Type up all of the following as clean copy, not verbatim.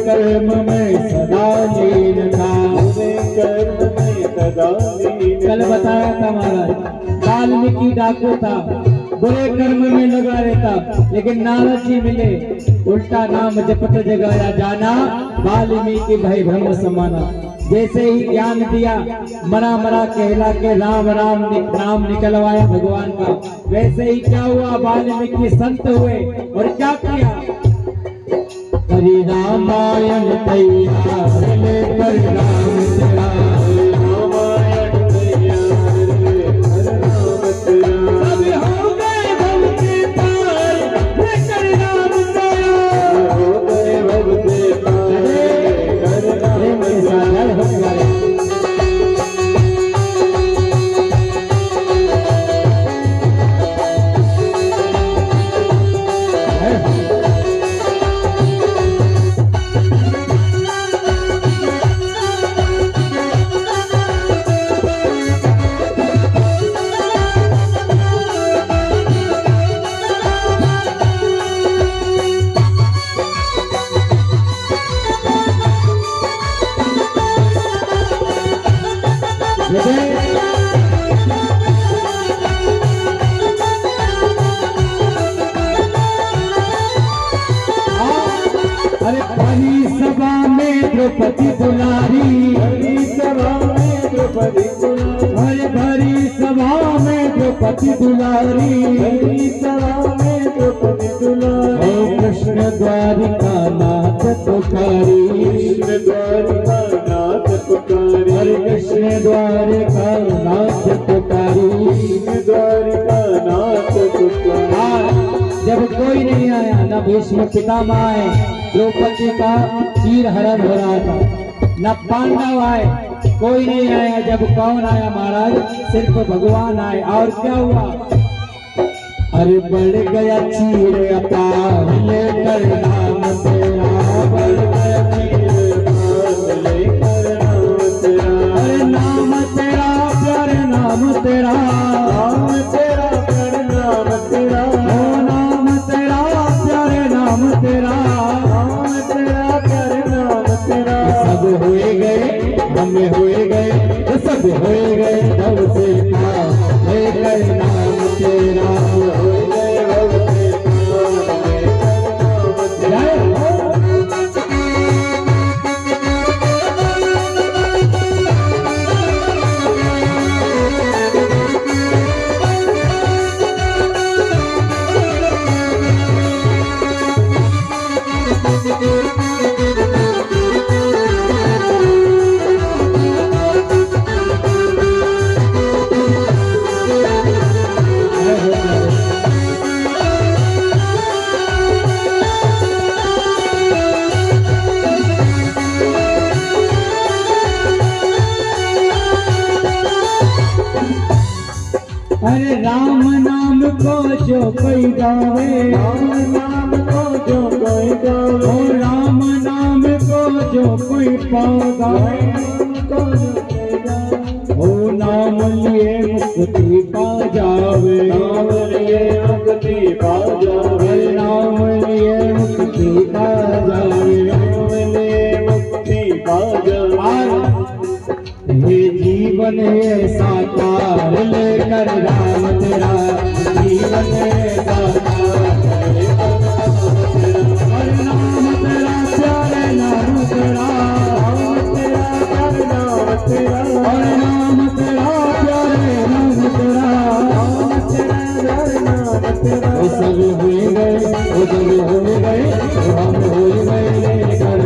कर्म में सदा लीन था, बुरे कर्म में सदा लीन कल था। बताया था महाराज, वाल्मीकि डाकू था, बुरे कर्म में लगा रहता, लेकिन नारद जी मिले, उल्टा नाम जपत जगाया जाना, वाल्मीकि भय भ्रम समाना। जैसे ही ज्ञान दिया, मरा मरा कहला के राम राम नाम निकलवाया भगवान का, वैसे ही क्या हुआ, वाल्मीकि संत हुए और क्या किया, हरि रामायण तैयार लेकर राम तेरा, रामायण तैयार हर नाम तेरा। सब हो गए भव के पार लेकर राम तेरा, हो गए भव के पार हर नाम तेरा। अरे भरी सभा में द्रौपदी दुलारी, हरि सभा में द्रौपदी दुलारी, अरे भरी सभा में द्रौपदी दुलारी, हरि सभा में द्रौपदी दुलारी। ओ कृष्ण द्वारिका नाथ पुकारी, कृष्ण द्वारिका नाथ पुकारी, हरे कृष्ण द्वारिका नाथ पुकारी। कृष्ण द्वारिका नाथ पुकारी। जब कोई नहीं आया, न भीष्म पितामह आए, द्रौपदी का चीर हरण हो रहा था, न पांडव आए, कोई नहीं आया। जब कौन आया महाराज, सिर्फ भगवान आए। और क्या हुआ, अरे बढ़ गया चीर अपार लेकर नाम तेरा, बढ़ गया चीर अपार लेकर नाम तेरा, अरे नाम तेरा प्यारे नाम तेरा, नाम तेरा प्यारे नाम तेरा, ओ नाम तेरा प्यारे नाम तेरा, नाम तेरा प्यारे नाम तेरा। सब हुए गए हम हुए गए, सब हुए गए तब से पार लेकर नाम तेरा, हो गए भव के पार लेकर नाम तेरा। जय हो। अरे राम नाम को जो कोई गावे, राम नाम को जो कोई गावे, ओ राम नाम को जो कोई पावे, को जो कोई गावे, ओ नाम लिए मुक्ति पा जावे, नाम लिए मुक्ति पा जावे, अरे नाम लिए मुक्ति पा जावे, नाम लिए मुक्ति पा जावे। हे जीवन ऐसा पार लेकर राम तेरा, जीवन ऐसा पार लेकर राम तेरा, और नाम तेरा प्यारे नाम तेरा, नाम तेरा प्यारे नाम तेरा, और नाम तेरा प्यारे नाम तेरा, नाम तेरा प्यारे नाम तेरा। वो सब हुए गए, वो सब हुए गए, वो हम हुए गए लेकर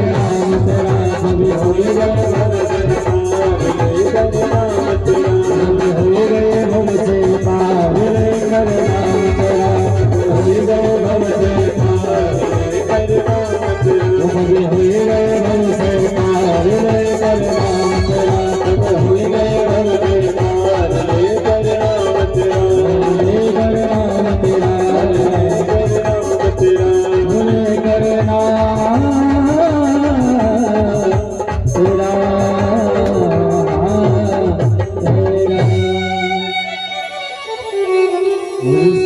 नाम तेरा, सब हुए गए हो गए हमसे पार लेकर नाम तेरा, हो गए हमसे पार लेकर नाम तेरा, हो गए हमसे पार लेकर नाम तेरा, हो गए हमसे पार लेकर नाम तेरा, लेकर नाम तेरा, लेकर नाम तेरा।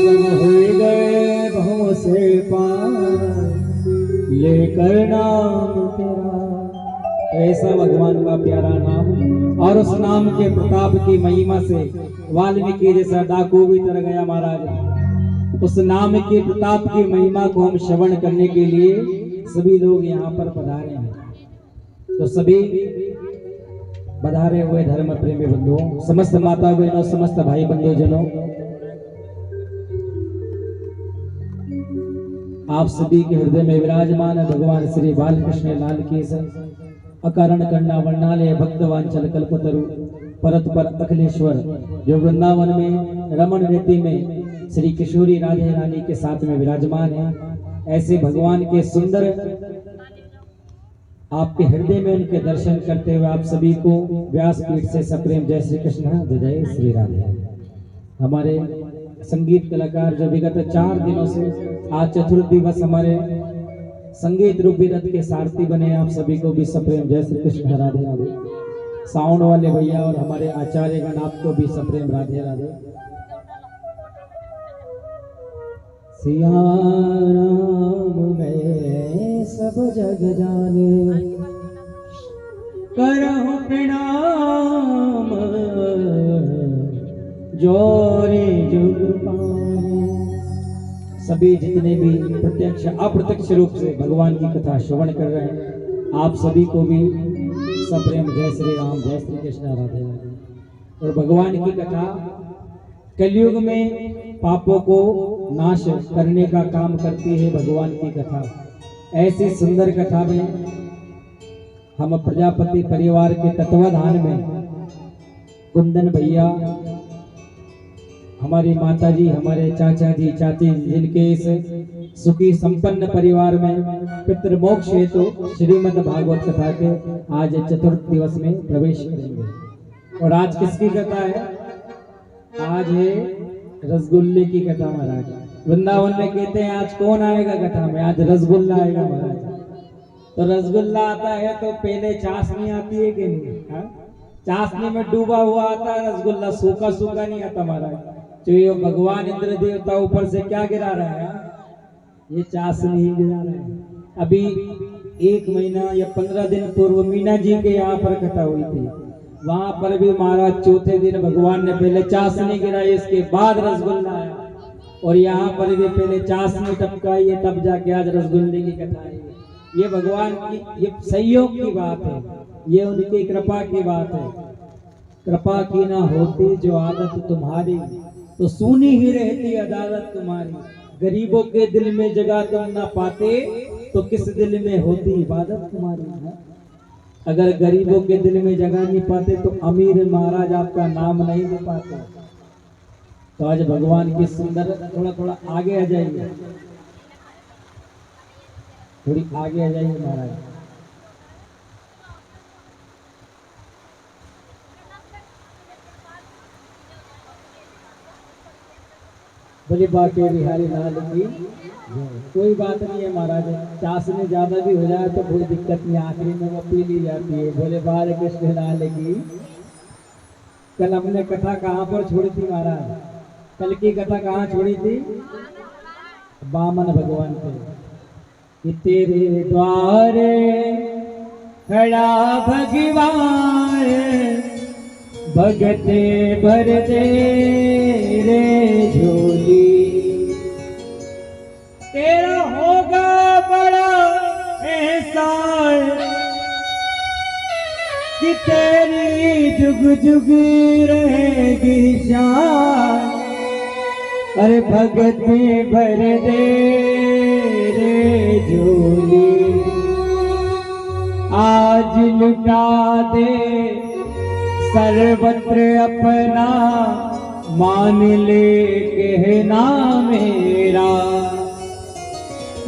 सब हो गए भव से पार लेकर नाम तेरा। ऐसा भगवान का प्यारा नाम, और उस नाम के प्रताप की महिमा से वाल्मीकि जैसा डाकू भी तर गया महाराज। उस नाम के प्रताप की महिमा को हम श्रवण करने के लिए सभी लोग यहाँ पर पधारे हैं। तो सभी पधारे हुए धर्म प्रेमी बंधुओं, समस्त माता बहनों, समस्त भाई बंधुजनों, आप सभी के हृदय में विराजमान है भगवान श्री बालकृष्ण लाल की अकारण करना वर्णालय भक्तवांचल कल्पतरु परत पर अखिलेश्वर, जो वृंदावन में रमन रीति में श्री किशोरी राधे रानी के साथ में विराजमान है। ऐसे भगवान के सुंदर आपके हृदय में उनके दर्शन करते हुए आप सभी को व्यासपीठ से सप्रेम जय श्री कृष्ण, जय श्री राधे। हमारे संगीत कलाकार जो विगत 4 दिनों से आज चतुर्थ दिवस हमारे संगीत रूपी रथ के सारथी बने, आप सभी को भी सप्रेम जय श्री कृष्ण, राधे राधे। साउंड वाले भैया और हमारे आचार्यगण आपको भी सप्रेम राधे राधे। सिया राम मैं सब जग जाने, करहु प्रणाम जोरे जुग पाने। सभी जितने भी प्रत्यक्ष अप्रत्यक्ष रूप से भगवान की कथा श्रवण कर रहे हैं, आप सभी को भी सप्रेम जय श्री राम, जय श्री कृष्ण, राधे राधे। और भगवान की कथा कलयुग में पापों को नाश करने का काम करती है भगवान की कथा। ऐसी सुंदर कथा में हम प्रजापति परिवार के तत्वाधान में कुंदन भैया, हमारी माता जी, हमारे चाचा जी, चाची, जिनके इस सुखी संपन्न परिवार में पितृमोक्ष हेतु श्रीमद् भागवत कथा के आज चतुर्थ दिवस में प्रवेश करेंगे। और आज किसकी कथा है? आज है रसगुल्ले की कथा महाराज। वृंदावन में कहते हैं आज कौन आएगा कथा में? आज रसगुल्ला आएगा महाराज। तो रसगुल्ला आता है तो पहले चाशनी आती है कि नहीं? चाशनी में डूबा हुआ आता है रसगुल्ला, सूखा सूखा नहीं आता महाराज। तो ये भगवान इंद्र देवता ऊपर से क्या गिरा रहा है? ये चाशनी ही गिरा रहा है। अभी 1 महीना या 15 दिन पूर्व मीना जी के यहाँ पर कथा हुई थी, वहां पर भी महाराज चौथे दिन भगवान ने पहले चाशनी गिराई, इसके बाद रसगुल्ला आया। और यहाँ पर भी पहले चाशनी टपकाई है, तब जाके आज रसगुल्ले की कथा है। ये भगवान की ये संयोग की बात है, ये उनकी कृपा की बात है। कृपा की ना होती जो आदत तुम्हारी, तो सुनी ही रहती अदालत तुम्हारी। गरीबों के दिल में जगह तुम ना पाते, तो किस दिल में होती इबादत तुम्हारी है। अगर गरीबों के दिल में जगह नहीं पाते तो अमीर महाराज आपका नाम नहीं ले पाते। तो आज भगवान की सुंदर, थोड़ा थोड़ा आगे आ जाइए, थोड़ी आगे आ जाइए महाराज। बोले बाके बिहारी लाल की कोई बात नहीं है महाराज। चाशनी ज्यादा भी हो जाए तो कोई दिक्कत नहीं, आखिरी में वो पी ली जाती है। बोले बाल कृष्ण लाल की। कल हमने कथा कहाँ पर छोड़ी थी महाराज? कल की कथा कहाँ छोड़ी थी? वामन भगवान पे कि तेरे द्वारे खड़ा भगवान, भगते भर दे रे झोली। तेरा होगा बड़ा एहसान कि तेरी जुग जुग रहेगी शान। अरे भगते भर दे रे झोली, आज लुटा दे सर्वत्र अपना, मान ले कहना मेरा।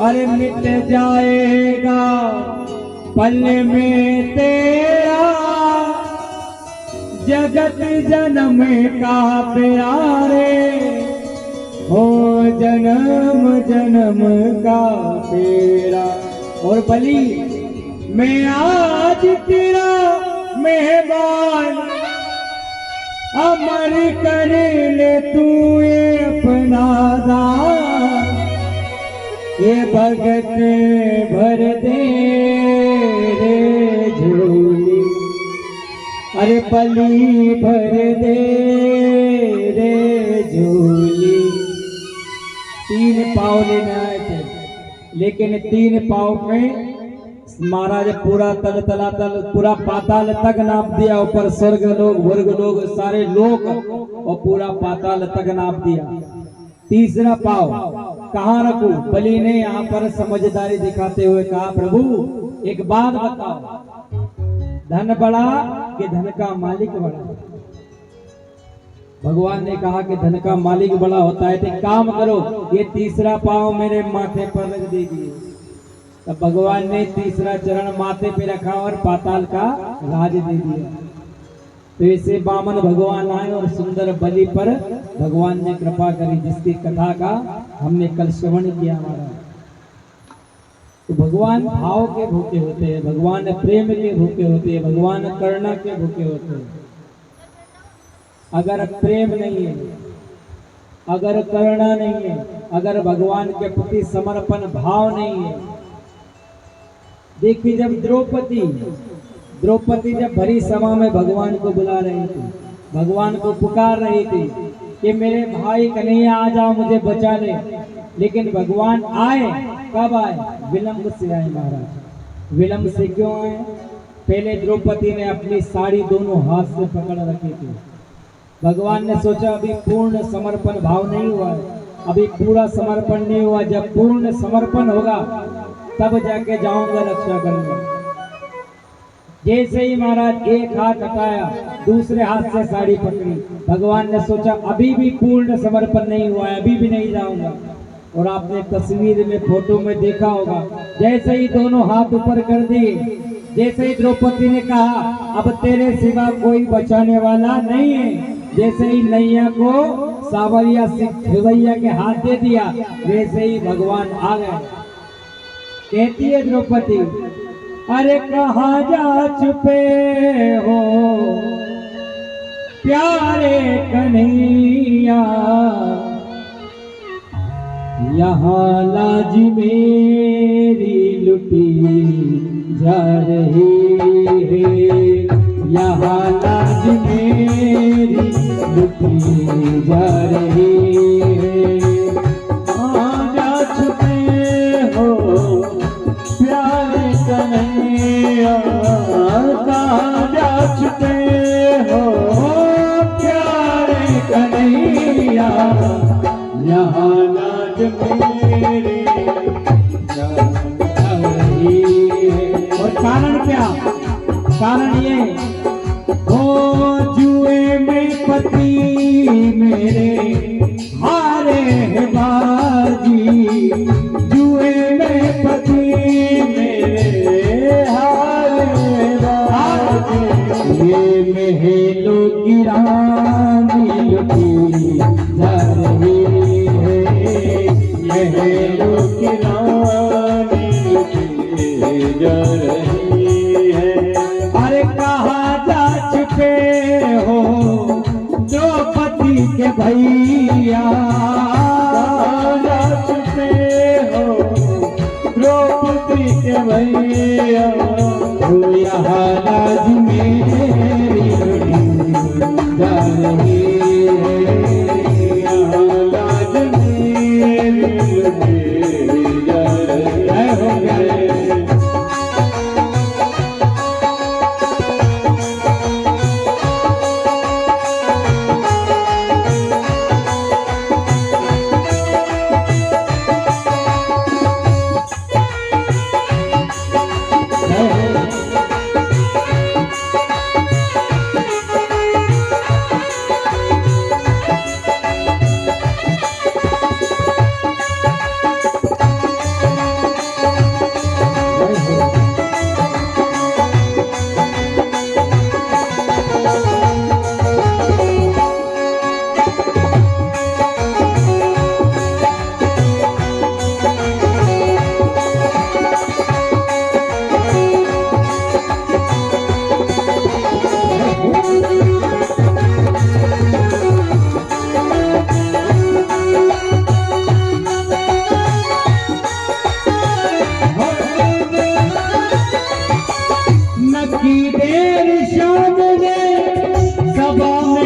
अरे मिट जाएगा पल में तेरा, जगत जन्म का प्यारे, हो जन्म जन्म का तेरा। और बलि मैं आज तेरा मेहमान, अमर कर ले तू ये अपना दान। ये भगत भर बलि भर दे रे झूली। 3 पाव लेने आए थे, लेकिन 3 पाव में महाराज पूरा तल तलातल पूरा पाताल तक नाप दिया, ऊपर स्वर्ग लोग वर्ग लोग सारे लोग और पूरा पाताल तक नाप दिया। तीसरा पाव कहाँ रखूं? बलि ने यहाँ पर समझदारी दिखाते हुए कहा, प्रभु एक बात बताओ, धन बड़ा कि धन का मालिक बड़ा? भगवान ने कहा कि धन का मालिक बड़ा होता है, तो काम करो, ये तीसरा पाव मेरे माथे पर रख दीजिए। तब भगवान ने तीसरा चरण माथे पे रखा और पाताल का राज दे दिया। तो ऐसे बामन भगवान आए और सुंदर बलि पर भगवान ने कृपा करी, जिसकी कथा का हमने कल श्रवण किया हमारा। तो भगवान भाव के भूखे होते हैं, भगवान प्रेम के भूखे होते हैं, भगवान करुणा के भूखे होते हैं। अगर प्रेम नहीं है, अगर करुणा नहीं है, अगर भगवान के प्रति समर्पण भाव नहीं है। देखिए जब द्रौपदी जब भरी सभा में भगवान को बुला रही थी, भगवान को पुकार रही थी कि मेरे भाई कन्हैया आ जाओ, मुझे बचा ले, लेकिन भगवान आए, कब आए? विलंब से आए महाराज। विलंब से क्यों आए? पहले द्रौपदी ने अपनी साड़ी दोनों हाथ से पकड़ रखी थी। भगवान ने सोचा अभी पूर्ण समर्पण भाव नहीं हुआ है, अभी पूरा समर्पण नहीं हुआ, जब पूर्ण समर्पण होगा तब जाके जाऊंगा रक्षा करने। जैसे ही महाराज एक हाथ हटाया, दूसरे हाथ से साड़ी पकड़ी, भगवान ने सोचा अभी भी पूर्ण समर्पण नहीं हुआ है, अभी भी नहीं जाऊंगा। और आपने तस्वीर में फोटो में देखा होगा, जैसे ही दोनों हाथ ऊपर कर दिए, जैसे ही द्रौपदी ने कहा अब तेरे सिवा कोई बचाने वाला नहीं है, जैसे ही नैया को सावरिया खेवैया के हाथ दे दिया, वैसे ही भगवान आ गए। कहती है द्रौपदी, अरे कहाँ जा छुपे हो प्यारे कन्हैया, यहाँ लाज मेरी लुटी जा रही है, यहाँ लाज मेरी लुटी जा रही है। कहाँ जा छुपे हो प्यारे कन्हैया, कहाँ जा छुपे हो प्यारे कन्हैया, यहाँ लाज मेरी जा रही है। और कारण क्या? कारण ये हो जुए में पति मेरे हारे है बाजी, जुए में पति मेरे हारे बाजी, ये महलों की रानी लुटी जा रही है, महलों की रानी लुटी जा रही है। अरे कहाँ जा चुके हो द्रौपदी के भैया, कहाँ जा चुके हो द्रौपदी के भैया, यहाँ लाज मेरी जा रही है, यहाँ लाज मेरी जा रही है।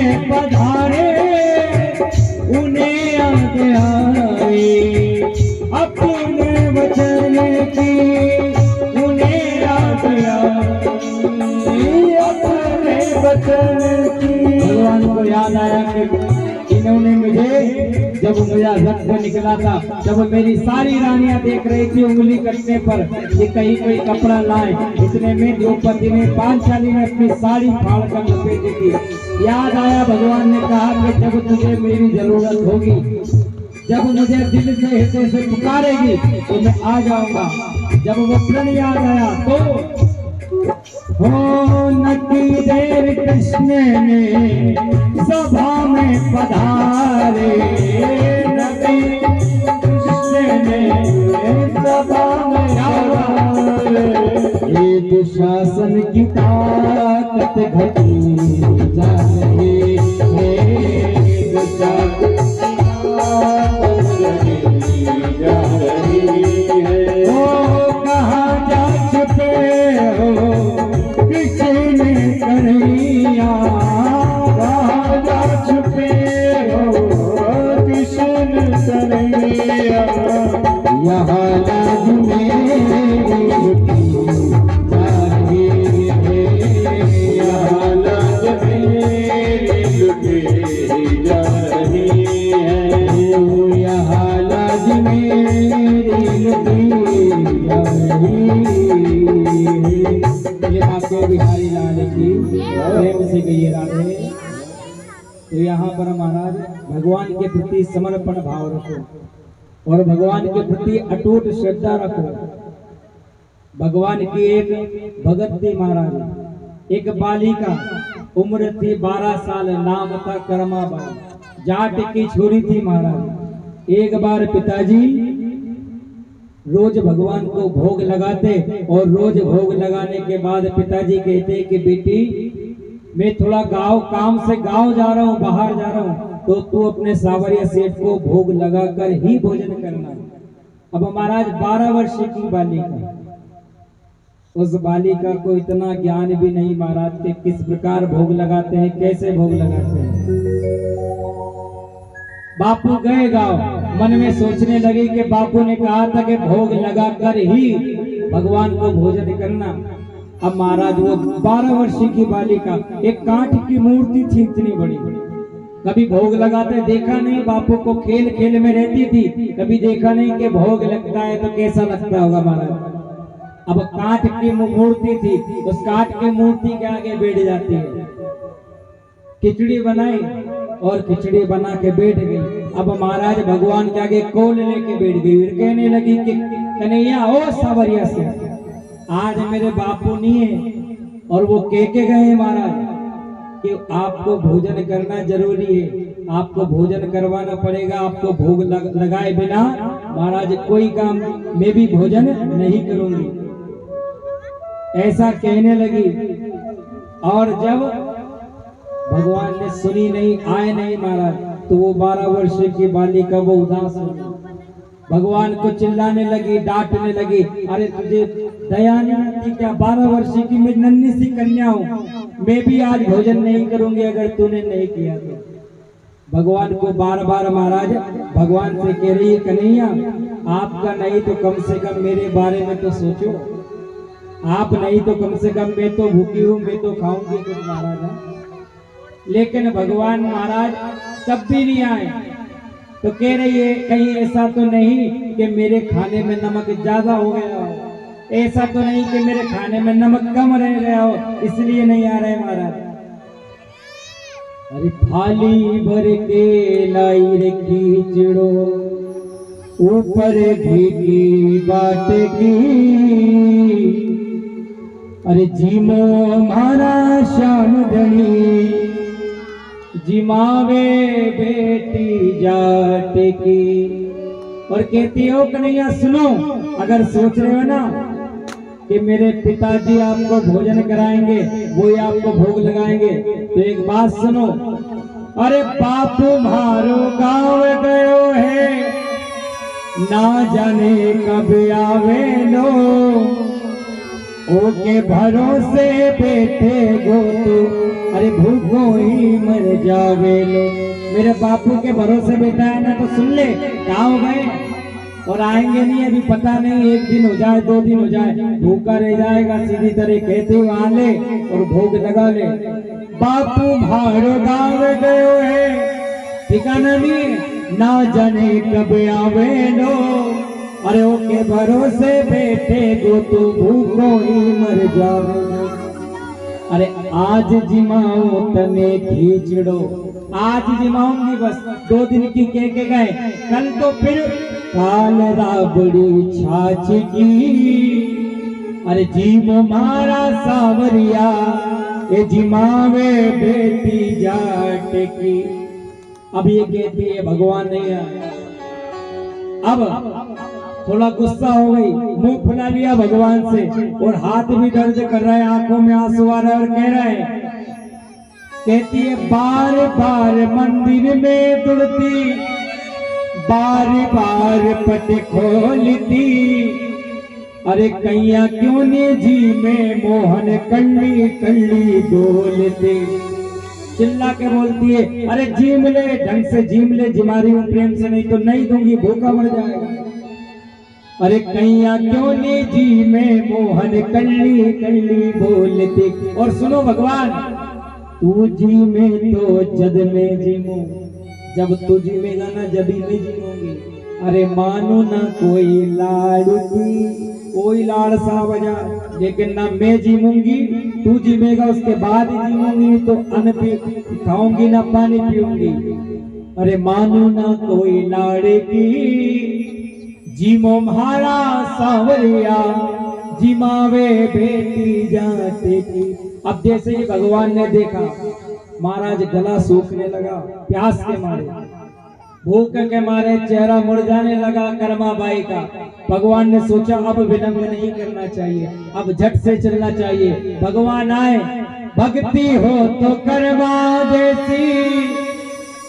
में पधारे उन्हें आगे आए, अपने वचन की उन्हें आगे आए, अपने वचन की। भगवान को याद आया कि इन्होंने मुझे, जब मेरा रक्त निकला था, जब मेरी सारी रानियां देख रही थी उंगली कटने पर कि कहीं कोई कपड़ा लाए, इतने में द्रौपदी ने, पांचाली ने अपनी साड़ी फाड़ कर लपेटी थी। याद आया, भगवान ने कहा कि जब तुझे मेरी जरूरत होगी, जब मुझे दिल से हृदय से पुकारेगी तो मैं आ जाऊंगा। जब वो प्रण याद आया तो हो नकी देर कृष्ण ने सभा में पधारे, नकी कृष्ण ने सभा में पधारे, ये दुशासन की ताकत घटी जा रही है, दुशासन जा रही है। ओ कहाँ जा छुपे हो कृष्ण कन्हैया, कहाँ जा छुपे हो कृष्ण कन्हैया, यहाँ लाज मेरी लुटी जा रही है, यहाँ लाज मेरी लुटी जा रही है, यहाँ लाज मेरी लुटी जा रही है। ये आपके बिहारी लाल की प्रेम से कहिए राधे। तो यहाँ पर महाराज भगवान के प्रति समर्पण भाव रखो और भगवान के प्रति अटूट श्रद्धा रखो। भगवान की एक भगत थी महाराज, एक बालिका, उम्र थी 12 साल, नाम था कर्माबाई, जाट की छोरी थी महाराज। एक बार पिताजी रोज भगवान को भोग लगाते और रोज भोग लगाने के बाद पिताजी कहते कि बेटी मैं थोड़ा गांव काम से गांव जा रहा हूँ, बाहर जा रहा हूँ, तो तू अपने सावरिया सेठ को भोग लगाकर ही भोजन करना। अब महाराज 12 वर्ष की बालिका, उस बालिका को इतना ज्ञान भी नहीं महाराज के किस प्रकार भोग लगाते हैं, कैसे भोग लगाते हैं। बापू गए गांव, मन में सोचने लगे कि बापू ने कहा था कि भोग लगाकर ही भगवान को भोजन करना। अब महाराज वो 12 वर्षीय की बालिका, एक कांठ की मूर्ति थी इतनी बड़ी, कभी भोग लगाते देखा नहीं, बापू को खेल खेल में रहती थी, कभी देखा नहीं कि भोग लगता है तो कैसा लगता होगा महाराज। अब कांठ की मूर्ति थी, उस कांठ की मूर्ति के आगे बैठ जाती है, खिचड़ी बनाई और खिचड़ी बना के बैठ गई। अब महाराज भगवान के आगे कोल लेके बैठ गई, फिर कहने लगी कि कन्हैया ओ सावरिया से, आज मेरे बापू नहीं है, और वो कह के गए महाराज कि आपको भोजन करना जरूरी है, आपको भोजन करवाना पड़ेगा, आपको भोग लगाए बिना महाराज कोई काम मैं भी भोजन नहीं करूंगी, ऐसा कहने लगी। और जब भगवान ने सुनी नहीं, आए नहीं महाराज, तो वो 12 वर्ष की बालिका वो उदास हो गई, भगवान को चिल्लाने लगी, डांटने लगी, अरे तुझे दया नहीं आती क्या, 12 वर्ष की मैं नन्ही सी कन्या हूँ, मैं भी आज भोजन नहीं करूंगी अगर तूने नहीं किया तो। भगवान को बार बार महाराज भगवान से कह रही है कन्हैया आपका नहीं तो कम से कम मेरे बारे में तो सोचो, आप नहीं तो कम से कम मैं तो भूखी हूँ, मैं तो खाऊंगी कुछ महाराज। लेकिन भगवान महाराज तब भी नहीं आए, तो कह रही है कहीं ऐसा तो नहीं कि मेरे खाने में नमक ज्यादा हो गया हो, ऐसा तो नहीं कि मेरे खाने में नमक कम रह गया हो इसलिए नहीं आ रहे महाराज। अरे थाली भर के लाई रे खींचड़ो, ऊपर घी की बाट की, अरे जीमो मारा श्याम धनी, जिमावे बेटी जाट की। और कहती हो कन्हैया सुनो, अगर सोच रहे हो ना कि मेरे पिताजी आपको भोजन कराएंगे, वो ही आपको भोग लगाएंगे, तो एक बात सुनो, अरे बापू मारो गाँव गयो है, ना जाने कब आवे लो, ओके भरोसे बैठे गो तू, अरे भूखो ही मर जावे लो। मेरे बापू के भरोसे बैठा है ना, तो सुन ले कहाँ हो गए और आएंगे नहीं, अभी पता नहीं, 1 दिन हो जाए 2 दिन हो जाए, भूखा रह जाएगा। सीधी तरह कहते हुए आ ले और भोग लगा ले। बापू भाड़ो गाँव गयो है, ठिकाना नहीं, ना जाने कब आवे लो। अरे ओके भरोसे बैठे गो तू, भूखो ही मर जावे। अरे आज जिमाओ तने खींचड़ो, आज जिमाऊंगी बस, 2 दिन की कह के गए, कल तो फिर काल राबड़ी छाछ की। अरे जीमो मारा सावरिया, ये जिमावे बेटी जाट की। अब ये कहती है भगवान नहीं है। अब थोड़ा गुस्सा हो गई, मुंह फुला लिया भगवान से और हाथ भी दर्द कर रहा है, आंखों में आंसू आ रहा है और कह रहा है, कहती है बार बार मंदिर में दुड़ती, बार बार पट खोलती। अरे कैया क्यों ने जी में मोहन कल्ली कल्ली बोलती। चिल्ला के बोलती है, अरे जीम ले, ढंग से जीम ले, जिमारी हूं प्रेम से, नहीं तो नहीं दूंगी, भूखा मर जाएगा। अरे कैया क्यों ने जी में मोहन कल्ली कल्ली बोलती। और सुनो भगवान, तू जी में तो जद में जीमू, जब तू जीवेगा ना जभी मैं जीऊंगी। अरे मानो ना कोई लाड़ती, कोई लाड़ सा बजा, लेकिन ना मैं जीऊंगी, तू जीवेगा उसके बाद ही जीऊंगी। तो अन्न पी खाऊंगी ना पानी पीऊंगी। अरे मानो ना कोई लाड़े की, जीमो म्हारा सांवरिया, जिमावे बेटी जाते की। अब जैसे ही भगवान ने देखा, महाराज गला सूखने लगा, प्यास के मारे, भूख के मारे चेहरा मुरझाने लगा कर्मा बाई का। भगवान ने सोचा अब विलंब नहीं करना चाहिए, अब झट से चलना चाहिए। भगवान आए, भक्ति हो तो कर्मा जैसी,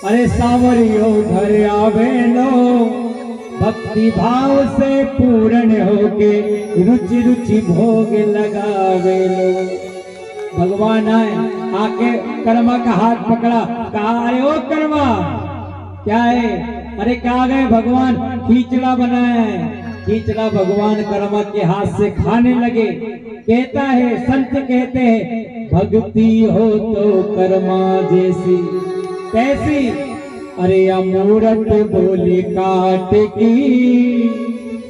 अरे सांवरियो घर आवे लो। भक्ति भाव से पूर्ण होके रुचि रुचि भोग लगावे लो। भगवान आए, आके कर्मा का हाथ पकड़ा, कहा अरे ओ कर्मा क्या है। अरे कहा गए भगवान, खींचड़ा बनाया है। खींचड़ा भगवान कर्मा के हाथ से खाने लगे। कहता है, संत कहते हैं, भक्ति हो तो कर्मा जैसी, कैसी। अरे मूर्त बोली काट की,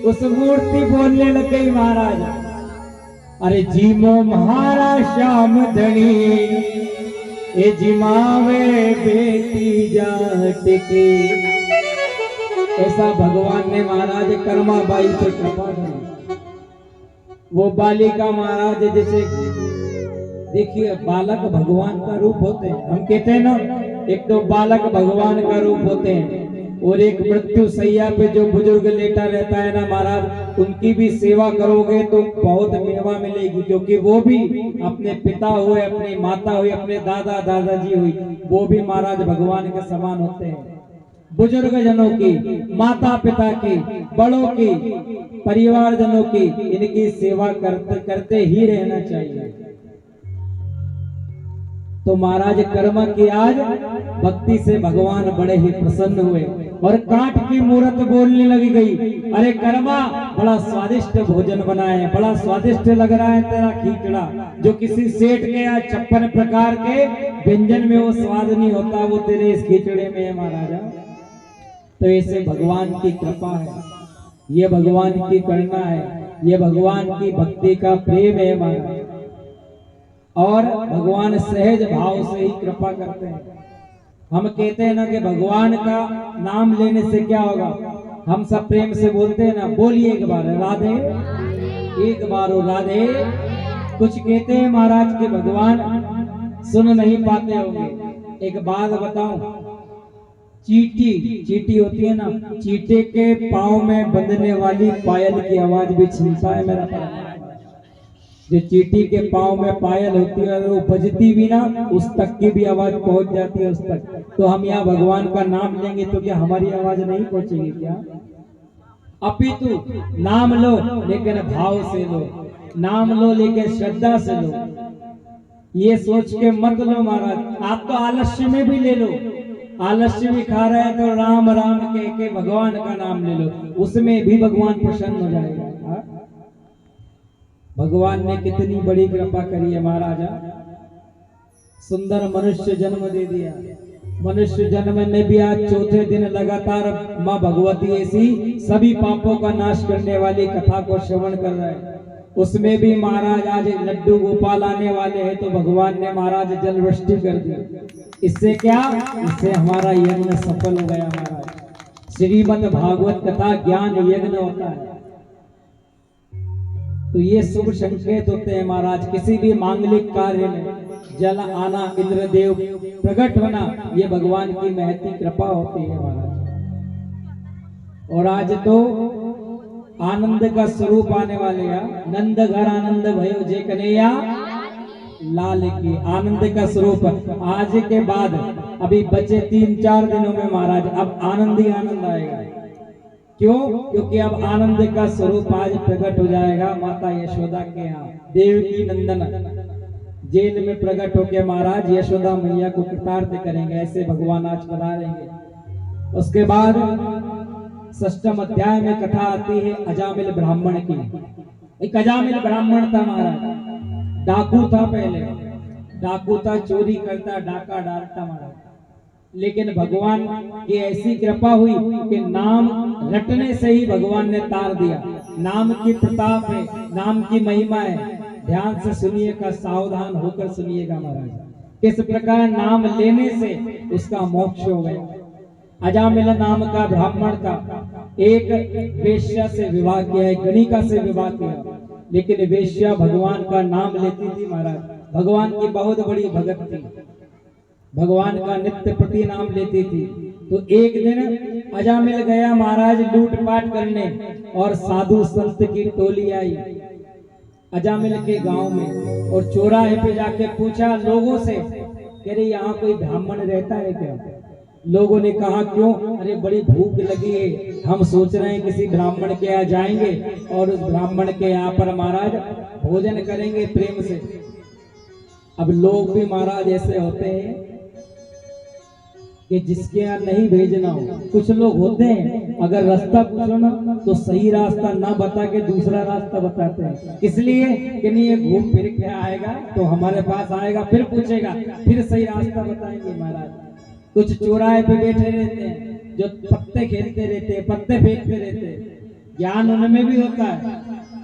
उस मूर्ति बोलने लग गई महाराज। अरे जीमो म्हारा श्याम धनी, ए जिमावे बेटी जाट की। ऐसा भगवान ने महाराज कर्मा बाई से कृपा की। वो बालिका महाराज, जैसे देखिए बालक भगवान का रूप होते हैं, हम कहते हैं ना, एक तो बालक भगवान का रूप होते हैं, और एक मृत्यु सैया पे जो बुजुर्ग लेटा रहता है ना महाराज, उनकी भी सेवा करोगे तो बहुत मेवा मिलेगी, क्योंकि वो भी अपने पिता हुए, अपनी माता हुई, अपने दादा दादाजी हुई, वो भी महाराज भगवान के समान होते हैं। बुजुर्ग जनों की, माता पिता की, बड़ों की, परिवार जनों की, इनकी सेवा करते ही रहना चाहिए। तो महाराज कर्मा की आज भक्ति से भगवान बड़े ही प्रसन्न हुए और काट की मूर्त बोलने लगी गई, अरे कर्मा बड़ा स्वादिष्ट भोजन बनाए हैं, बड़ा स्वादिष्ट लग रहा है तेरा खींचड़ा, जो किसी सेठ के या 56 प्रकार के व्यंजन में वो स्वाद नहीं होता, वो तेरे इस खींचड़े में है महाराजा। तो ऐसे भगवान की कृपा है, ये भगवान की करुणा है, ये भगवान की भक्ति का प्रेम है महाराज। और भगवान सहज भाव से ही कृपा करते हैं। हम कहते हैं ना कि भगवान का नाम लेने से क्या होगा, हम सब प्रेम से बोलते हैं ना, बोलिए एक बार राधे, एक बार हो राधे। कुछ कहते हैं महाराज के भगवान सुन नहीं पाते होंगे। एक बात बताऊं, चींटी होती है ना, चींटे के पाँव में बंधने वाली पायल की आवाज भी छीनता है मेरा पाँव। जो चींटी के पाँव में पायल होती है, वो बजती भी ना, उस तक की भी आवाज पहुंच जाती है उस तक। तो हम यहाँ भगवान का नाम लेंगे तो क्या हमारी आवाज नहीं पहुंचेगी क्या? अपितु नाम लो लेकिन भाव से लो। नाम लो लेकिन श्रद्धा से लो, ये सोच के मत लो महाराज। आप तो आलस्य में भी ले लो, आलस्य भी खा रहे हैं तो राम राम कह के भगवान का नाम ले लो, उसमें भी भगवान प्रसन्न हो जाएगा। हाँ? भगवान ने कितनी बड़ी कृपा करी है महाराजा, सुंदर मनुष्य जन्म दे दिया। मनुष्य जन्म में भी आज चौथे दिन लगातार माँ भगवती ऐसी सभी पापों का नाश करने वाली कथा को श्रवण कर रहे हैं। उसमें भी महाराज आज लड्डू गोपाल आने वाले हैं तो भगवान ने महाराज जल वृष्टि कर दी। इससे क्या, इससे हमारा यज्ञ सफल हो गया महाराज। श्रीमद् भागवत कथा ज्ञान यज्ञ होता है, तो ये शुभ संकेत होते हैं महाराज। किसी भी मांगलिक कार्य में जल आना, इंद्रदेव प्रकट होना, ये भगवान की महती कृपा होती है महाराज। और आज तो आनंद का स्वरूप आने वाले हैं। नंद घर आनंद भयो जे कन्हैया लाल की, आनंद का स्वरूप आज के बाद अभी बचे 3-4 दिनों में महाराज अब आनंद ही आनंद आएगा। क्यों? क्योंकि अब आनंद का स्वरूप आज प्रकट हो जाएगा माता यशोदा के यहाँ। देवकी नंदन जेल में प्रकट होकर महाराज यशोदा मैया को कृतार्थ करेंगे, ऐसे भगवान आज कराएंगे। उसके बाद 6वें अध्याय में कथा आती है अजामिल ब्राह्मण की। एक अजामिल ब्राह्मण था महाराज, डाकू था, पहले डाकू था, चोरी करता, डाका डालता महाराज। लेकिन भगवान की ऐसी कृपा हुई कि नाम रटने से ही भगवान ने तार दिया। नाम की प्रताप है, नाम की महिमा है। ध्यान से सुनिएगा, सावधान होकर सुनिएगा महाराज, किस प्रकार नाम लेने से उसका मोक्ष हो गया। अजामिल नाम का ब्राह्मण था, एक वेश्या से विवाह किया, एक गणिका से विवाह किया। लेकिन वेश्या भगवान का नाम लेती थी महाराज, भगवान की बहुत बड़ी भगत थी, भगवान का नित्य प्रति नाम लेती थी। तो एक दिन अजामिल गया महाराज लूटपाट करने, और साधु संत की टोली आई अजामिल के गांव में, और चौराहे पे जाके पूछा लोगों से, कह रहे यहाँ कोई ब्राह्मण रहता है क्या? लोगों ने कहा क्यों? अरे बड़ी भूख लगी है, हम सोच रहे हैं किसी ब्राह्मण के यहाँ जाएंगे और उस ब्राह्मण के यहाँ पर महाराज भोजन करेंगे प्रेम से। अब लोग भी महाराज ऐसे होते हैं कि जिसके यहाँ नहीं भेजना हो। कुछ लोग होते हैं अगर रास्ता पूछो ना तो सही रास्ता ना बता के दूसरा रास्ता बताते हैं, इसलिए कि नहीं ये घूम फिर के आएगा तो हमारे पास आएगा, फिर पूछेगा, फिर सही रास्ता बताएंगे महाराज। कुछ चौराहे पे बैठे रहते हैं जो पत्ते खेलते रहते हैं, पत्ते फेंकते रहते हैं, ज्ञान उनमें भी होता है,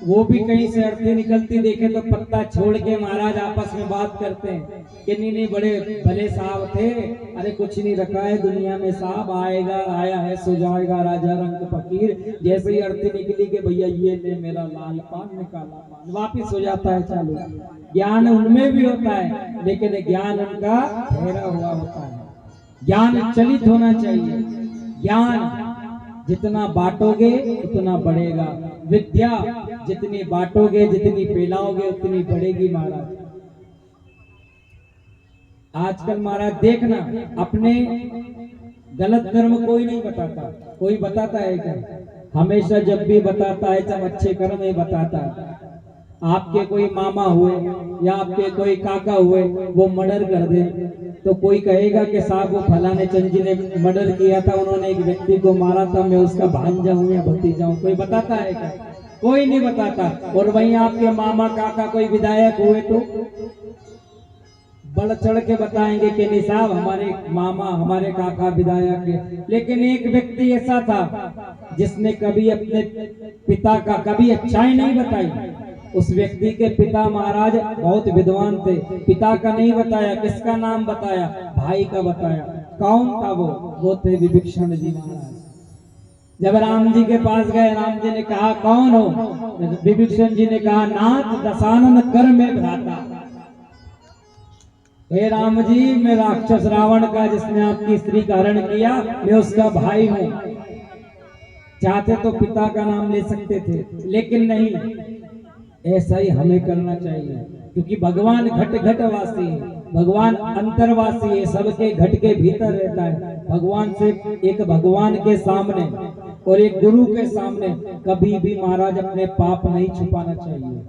वो भी कहीं से अर्थी निकलती देखे तो पत्ता छोड़ के महाराज आपस में बात करते हैं कि नहीं बड़े भले साहब थे, अरे कुछ नहीं रखा है दुनिया में, साहब आएगा, आया है सो जाएगा, राजा रंग फकीर। जैसे ही अर्थी निकली कि भैया ये ले मेरा लाल पान निकाला पान, वापिस हो जाता है चालू। ज्ञान उनमें भी होता है लेकिन ज्ञान उनका ठहरा हुआ होता है। ज्ञान चलित होना चाहिए। ज्ञान जितना बांटोगे उतना बढ़ेगा, विद्या जितनी बांटोगे जितनी फैलाओगे उतनी बढ़ेगी महाराज। आजकल महाराज देखना अपने गलत कर्म कोई नहीं बताता, कोई बताता है क्या? हमेशा जब भी बताता है सब अच्छे कर्म ही बताता है। आपके कोई मामा हुए या आपके कोई काका हुए वो मर्डर कर दे तो कोई कहेगा कि साहब वो फलाने चंद जी ने मर्डर किया था, उन्होंने एक व्यक्ति को मारा था, मैं उसका भांजा हूँ या भतीजा हूँ। कोई बताता है क्या? कोई नहीं बताता। और वहीं आपके मामा काका कोई विधायक हुए तो बढ़ चढ़ के बताएंगे कि नहीं साहब हमारे मामा हमारे काका विधायक है। लेकिन एक व्यक्ति ऐसा था जिसने कभी अपने पिता का कभी अच्छाई नहीं बताई। उस व्यक्ति के पिता महाराज बहुत विद्वान थे, पिता का नहीं बताया, किसका नाम बताया? भाई का बताया। कौन था वो थे विभीषण जी महाराज। जब राम जी के पास गए, राम जी ने कहा कौन हो? विभीषण जी ने कहा नाथ दशानन कर में भ्राता। हे राम जी, मैं राक्षस रावण का जिसने आपकी स्त्री का हरण किया, मैं उसका भाई हूँ। चाहते तो पिता का नाम ले सकते थे लेकिन नहीं, ऐसा ही हमें करना चाहिए क्योंकि भगवान घट घट वासी है, भगवान अंतरवासी है, सबके घट के भीतर रहता है। भगवान से एक भगवान के सामने और एक गुरु के सामने कभी भी महाराज अपने पाप नहीं छुपाना चाहिए।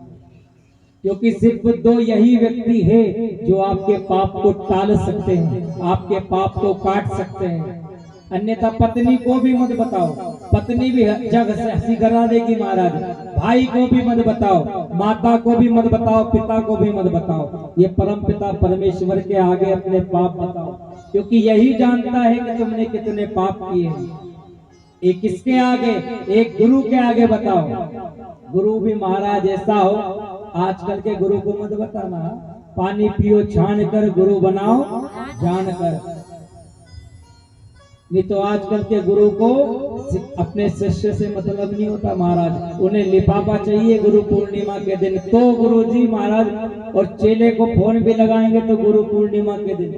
क्योंकि सिर्फ दो यही व्यक्ति है जो आपके पाप को टाल सकते हैं, आपके पाप को काट सकते हैं। अन्यथा पत्नी को भी मत बताओ, पत्नी भी जग से हंसी करा देगी महाराज। भाई को भी मत बताओ, माता को भी मत बताओ, पिता को भी मत बताओ। ये परम पिता परमेश्वर के आगे अपने पाप बताओ, क्योंकि यही जानता है कि तुमने कितने पाप किए हैं। एक किसके आगे? एक गुरु के आगे बताओ। गुरु भी महाराज ऐसा हो, आजकल के गुरु को मत बताना, पानी पियो छान कर, गुरु बनाओ जान कर। नहीं तो आजकल के गुरु को अपने शिष्य से मतलब नहीं होता महाराज, उन्हें लिफाफा चाहिए गुरु पूर्णिमा के दिन तो गुरुजी महाराज, और चेले को फोन भी लगाएंगे तो गुरु पूर्णिमा के दिन,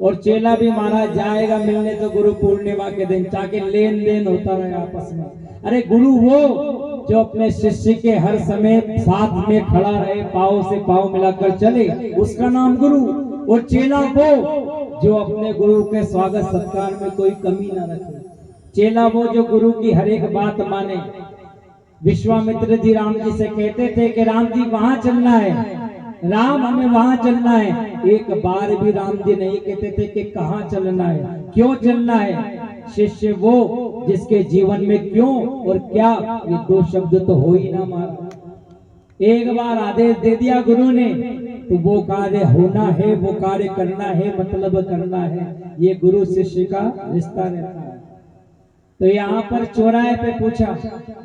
और चेला भी महाराज जाएगा मिलने तो गुरु पूर्णिमा के दिन, ताकि लेन देन होता रहे आपस में। अरे गुरु वो जो अपने शिष्य के हर समय साथ में खड़ा रहे, पाँव से पाँव मिलाकर चले, उसका नाम गुरु। और चेला वो जो अपने गुरु के स्वागत सत्कार में कोई कमी ना रखे। चेला वो जो गुरु की हर एक बात माने। विश्वामित्र जी राम जी से कहते थे कि राम जी वहां चलना है, राम हमें वहां चलना है। एक बार भी राम जी नहीं कहते थे कि कहाँ चलना है, क्यों चलना है। शिष्य वो जिसके जीवन में क्यों और क्या, ये दो शब्द तो हो ही ना मारा। एक बार आदेश दे दिया गुरु ने तो वो कार्य होना है, वो कार्य करना है, मतलब करना है। ये गुरु शिष्य का रिश्ता रहता है। तो यहाँ पर चौराहे पे पूछा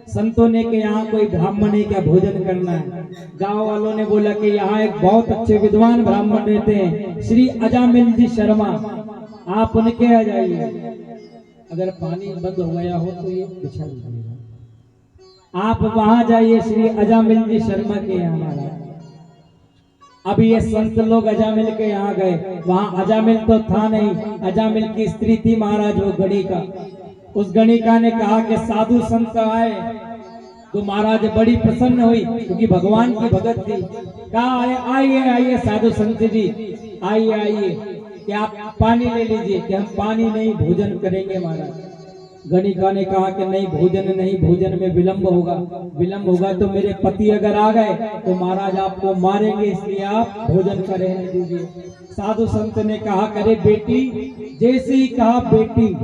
संतों ने कि यहाँ कोई ब्राह्मण है क्या, भोजन करना है। गांव वालों ने बोला कि यहाँ एक बहुत अच्छे विद्वान ब्राह्मण रहते हैं, श्री अजामिल जी शर्मा, आप उनके आ जाइए। अगर पानी बंद हो गया हो तो ये बिछा दीजिएगा, आप वहां जाइए श्री अजामिल जी शर्मा के यहाँ महाराज। अब ये संत लोग अजामिल के यहाँ गए, वहां अजामिल तो था नहीं, अजामिल की स्त्री थी महाराज वो गणिका। उस गणिका ने कहा कि साधु संत आए, तो महाराज बड़ी प्रसन्न हुई क्योंकि भगवान की भगत थी। कहा आइए आइए साधु संत जी, आइए आइए कि आप पानी ले लीजिए। कि हम पानी नहीं भोजन करेंगे महाराज। गणिका ने कहा कि नहीं भोजन नहीं, भोजन में विलंब होगा, विलंब होगा तो मेरे पति अगर आ गए तो महाराज आपको मारेंगे, इसलिए आप भोजन का रहने दीजिए। साधु संत ने कहा करे बेटी, जैसे ही कहा बेटी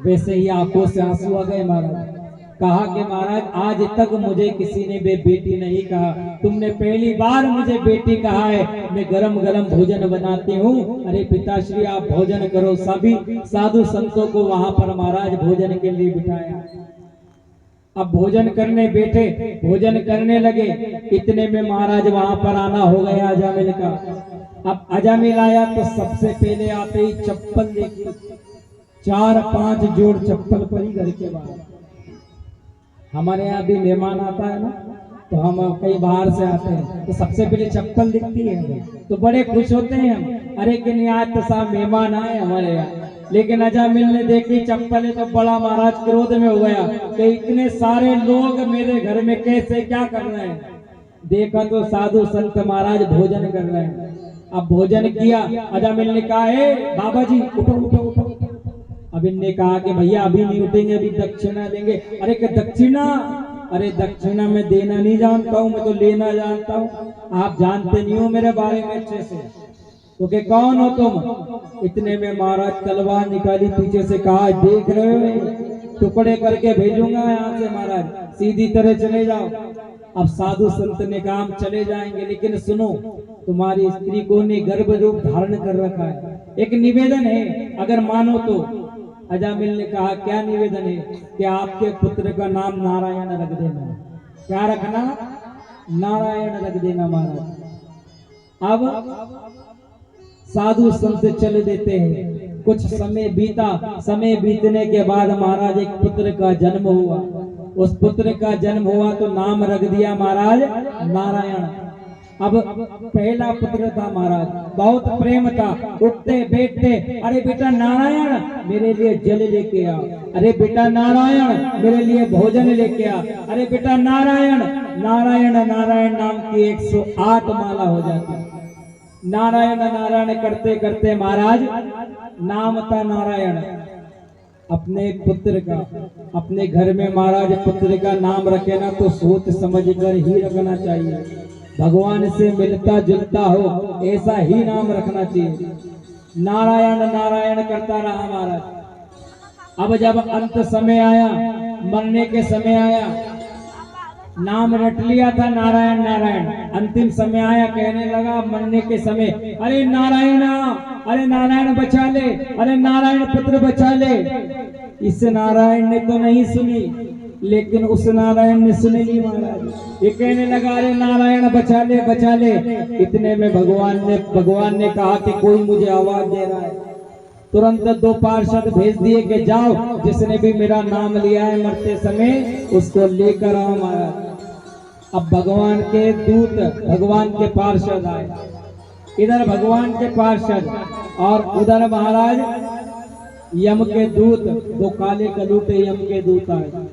वैसे ही आंखों से आंसू आ गए महाराज। कहा कि महाराज आज तक मुझे किसी ने बेटी नहीं कहा, तुमने पहली बार मुझे बेटी कहा है। मैं गरम गरम भोजन बनाती हूँ, अरे पिताश्री आप भोजन करो। सभी साधु संतों को वहां पर महाराज भोजन के लिए बिठाया। अब भोजन करने बैठे, भोजन करने लगे, इतने में महाराज वहां पर आना हो गया अजामिल का। अब अजामिल आया तो सबसे पहले आते ही चप्पल देखी, 4-5 जोड़ चप्पल पड़ी घर के बाहर। हमारे यहाँ भी मेहमान आता है ना, तो हम कई बाहर से आते हैं तो सबसे पहले चप्पल दिखती है तो बड़े खुश होते हैं हम, अरे कि नहीं आज तो साहब मेहमान आए हमारे यहाँ। लेकिन अजामिल ने देखी चप्पल तो बड़ा महाराज क्रोध में हो गया कि इतने सारे लोग मेरे घर में कैसे क्या कर रहे हैं। देखा तो साधु संत महाराज भोजन कर रहे हैं। अब भोजन किया, अजामिल ने कहा है बाबा जी उठो उठो उठो। अब इनने कहा कि भैया अभी नहीं उठेंगे, अभी दक्षिणा देंगे। अरे कि दक्षिणा, अरे दक्षिणा मैं देना नहीं जानता हूँ, मैं तो लेना जानता हूँ। आप जानते नहीं हो मेरे बारे में अच्छे से, तो कि कौन हो तुम। इतने में महाराज तलवार निकाली, पीछे से कहा देख रहे हो टुकड़े करके भेजूंगा यहाँ से महाराज, सीधी तरह चले जाओ। अब साधु संत ने कहा हम चले जाएंगे, लेकिन सुनो तुम्हारी स्त्री को ने गर्भ रूप धारण कर रखा है, एक निवेदन है अगर मानो तो। अजामिल ने कहा क्या निवेदन है? कि आपके पुत्र का नाम नारायण रख देना। क्या रखना? नारायण रख देना महाराज। अब साधु संत चल देते हैं। कुछ समय बीता, समय बीतने के बाद महाराज एक पुत्र का जन्म हुआ। उस पुत्र का जन्म हुआ तो नाम रख दिया महाराज नारायण। अब पहला पुत्र था महाराज, बहुत प्रेम था, उठते बैठते अरे बेटा नारायण मेरे लिए जल लेके आ, अरे बेटा नारायण मेरे लिए भोजन लेके आ, अरे बेटा नारायण। नारायण नारायण नाम की 108 माला हो जाती। नारायण नारायण करते करते महाराज नाम था नारायण। अपने पुत्र का, अपने घर में महाराज पुत्र का नाम रखे ना तो सोच समझ कर ही रखना चाहिए। भगवान से मिलता जुलता हो, ऐसा ही नाम रखना चाहिए। नारायण नारायण करता रहा महाराज। अब जब अंत समय आया, मरने के समय आया, नाम रट लिया था नारायण नारायण, अंतिम समय आया, कहने लगा मरने के समय, अरे नारायण, अरे नारायण बचा ले, अरे नारायण पुत्र बचा ले। इस नारायण ने तो नहीं सुनी, लेकिन उस नारायण ने सुन ली महाराज। ये कहने लगा अरे नारायण बचा ले बचा ले। इतने में भगवान ने कहा कि कोई मुझे आवाज दे रहा है। तुरंत 2 पार्षद भेज दिए कि जाओ, जिसने भी मेरा नाम लिया है मरते समय, उसको लेकर आओ महाराज। अब भगवान के दूत, भगवान के पार्षद आए, इधर भगवान के पार्षद और उधर महाराज यम के दूत, 2 काले कलूटे यम के दूत आए।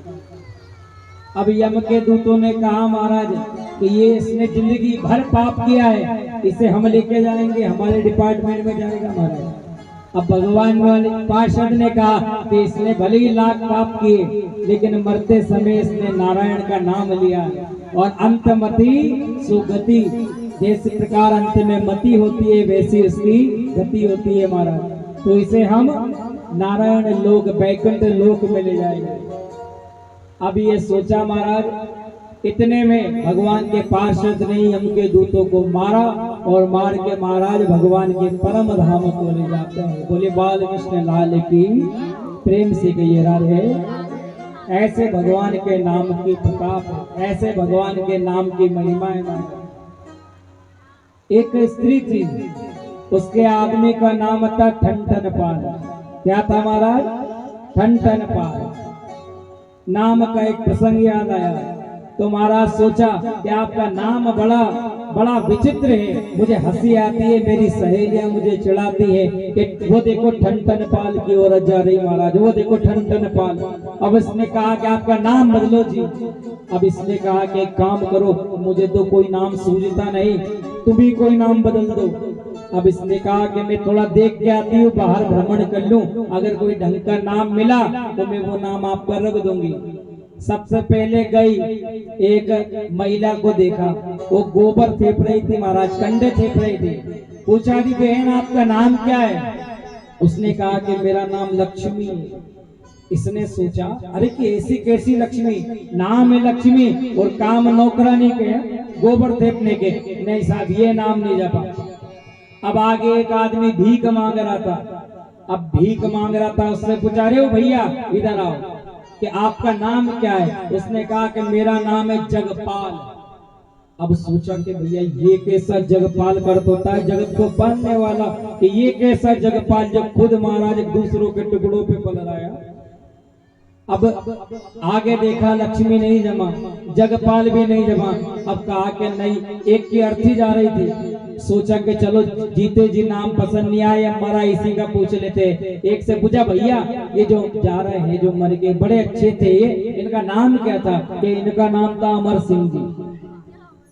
अब यम के दूतों ने कहा महाराज कि ये इसने जिंदगी भर पाप किया है, इसे हम लेके जाएंगे, हमारे डिपार्टमेंट में जाएगा महाराज। अब भगवान वाले पार्षद ने कहा कि इसने भले ही लाख पाप किए, लेकिन मरते समय इसने नारायण का नाम लिया, और अंतमति सुगति, जिस प्रकार अंत में मति होती है वैसी उसकी गति होती है महाराज। तो इसे हम नारायण लोक, वैकुंठ लोक में ले जाएंगे। अब ये सोचा महाराज, इतने में भगवान के पार्षद ने यम के दूतों को मारा, और मार के महाराज भगवान के परम धाम को ले जाते हैं। बोले बाल कृष्ण लाल की प्रेम से कहिए राधे। ऐसे भगवान के नाम की प्रताप, ऐसे भगवान के नाम की महिमा है। एक स्त्री थी, उसके आदमी का नाम था ठनठन पाल। क्या था महाराज? ठनठन पाल नाम का एक प्रसंग याद आया। तो महाराज सोचा कि आपका नाम बड़ा विचित्र है, मुझे हंसी आती है, मेरी सहेलियां मुझे चिढ़ाती है कि वो देखो ठनठन पाल की ओर जा रही महाराज, वो देखो ठनठन पाल। अब इसने कहा कि आपका नाम बदलो जी। अब इसने कहा कि एक काम करो, मुझे तो कोई नाम सूझता नहीं, तुम ही कोई नाम बदल दो। अब इसने कहा कि मैं थोड़ा देख के आती हूँ, बाहर भ्रमण कर लूं, अगर कोई ढंग का नाम मिला तो मैं वो नाम आप पर रख दूंगी। सबसे पहले गई, एक महिला को देखा, वो गोबर फेंक रही थी महाराज, कंडे फेंक रही थी। पूछा कि बहन आपका नाम क्या है? उसने कहा कि मेरा नाम लक्ष्मी है। इसने सोचा अरे कि ऐसी कैसी लक्ष्मी, नाम है लक्ष्मी और काम नौकरानी के, गोबर फेंकने के, नहीं साहब ये नाम नहीं जपा। अब आगे एक आदमी भीख मांग रहा था। अब भीख मांग रहा था, उसने पूछा रे भैया इधर आओ कि आपका नाम क्या है? उसने कहा कि मेरा नाम है जगपाल। अब सोचा कि भैया ये कैसा जगपाल कर्त होता है, जगत को पालने वाला, कि ये कैसा जगपाल जब खुद महाराज दूसरों के टुकड़ों पे पल रहा। अब आगे देखा लक्ष्मी नहीं जमा, जगपाल भी नहीं जमा। अब कहा कि नहीं, एक की अर्थी जा रही थी। सोचा कि चलो जीते जी नाम पसंद नहीं आया, मरा इसी का पूछ लेते। एक से पूछा भैया ये जो जा रहे हैं, जो मर गए, बड़े अच्छे थे, ये इनका नाम क्या था? कि इनका नाम था अमर सिंह जी।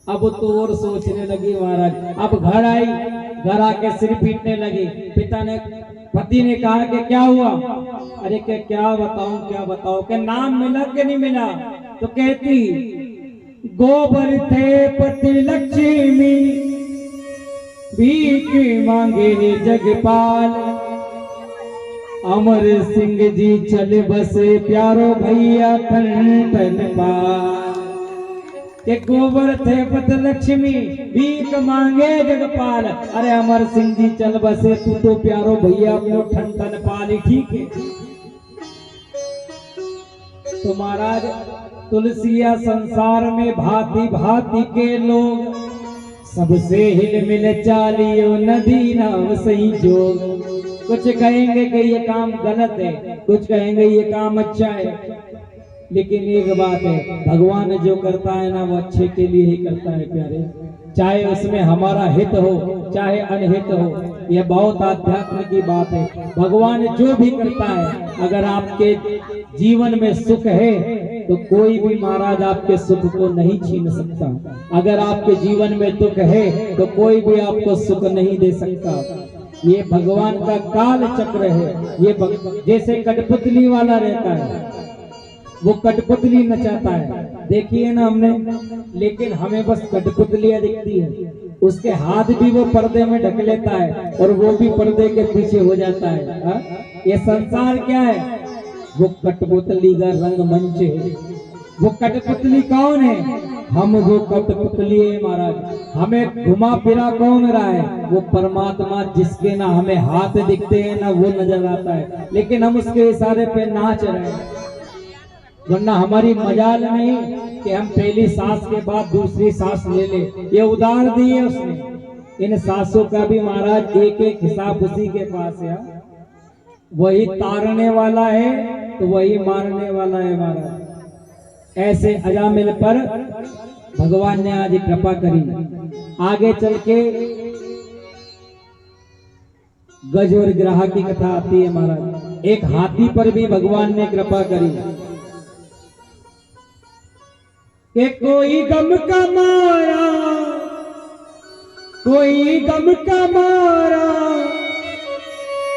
अब तो और सोचने लगी महाराज। अब घर आई, घर आके सिर पीटने लगी। पति ने कहा कि क्या हुआ? अरे क्या बताऊं कि नाम मिला कि नहीं मिला? तो कहती गोबर थे पति लक्ष्मी, भीख मांगे जगपाल, अमर सिंह जी चल बसे प्यारो भैया ठनठन पाल। के गोबर थे पत लक्ष्मी, भीख मांगे जगपाल, अरे अमर सिंह जी चल बसे तू तो प्यारो भैया अपनो ठनठन पाल। ठीक है। तो महाराज तुलसिया संसार में भांति भांति के लोग, सबसे हिल मिल चालियो नदी नाम सही जोग। कुछ कहेंगे कि ये काम गलत है, कुछ कहेंगे ये काम अच्छा है, लेकिन एक बात है, भगवान जो करता है ना वो अच्छे के लिए ही करता है प्यारे। चाहे उसमें हमारा हित हो चाहे अनहित हो, यह बहुत आध्यात्म की बात है। भगवान जो भी करता है, अगर आपके जीवन में सुख है तो कोई भी महाराज आपके सुख को नहीं छीन सकता। अगर आपके जीवन में दुख है तो कोई भी आपको सुख नहीं दे सकता। ये भगवान का काल चक्र है। ये जैसे कठपुतली वाला रहता है, वो कठपुतली नचाता है, देखिए ना हमने, लेकिन हमें बस कठपुतलियां दिखती है। उसके हाथ भी वो पर्दे में ढक लेता है और वो भी पर्दे के पीछे हो जाता है। हा? ये संसार क्या है? वो कठपुतली का रंगमंच है। वो कठपुतली कौन है? हम वो कठपुतली है महाराज। हमें घुमा फिरा कौन रहा है? वो परमात्मा, जिसके ना हमें हाथ दिखते हैं ना वो नजर आता है, लेकिन हम उसके इशारे पे नाच रहे हैं। वरना हमारी मजाल नहीं कि हम पहली सांस के बाद दूसरी सांस ले ले। ये उधार दी है उसने। इन सांसों का भी महाराज एक एक हिसाब उसी के पास है। वही तारने वाला है तो वही मारने वाला है महाराज। ऐसे अजामिल पर भगवान ने आज कृपा करी। आगे चल के गज और ग्राह की कथा आती है महाराज। एक हाथी पर भी भगवान ने कृपा करी कि कोई गम का मारा, कोई गम का मारा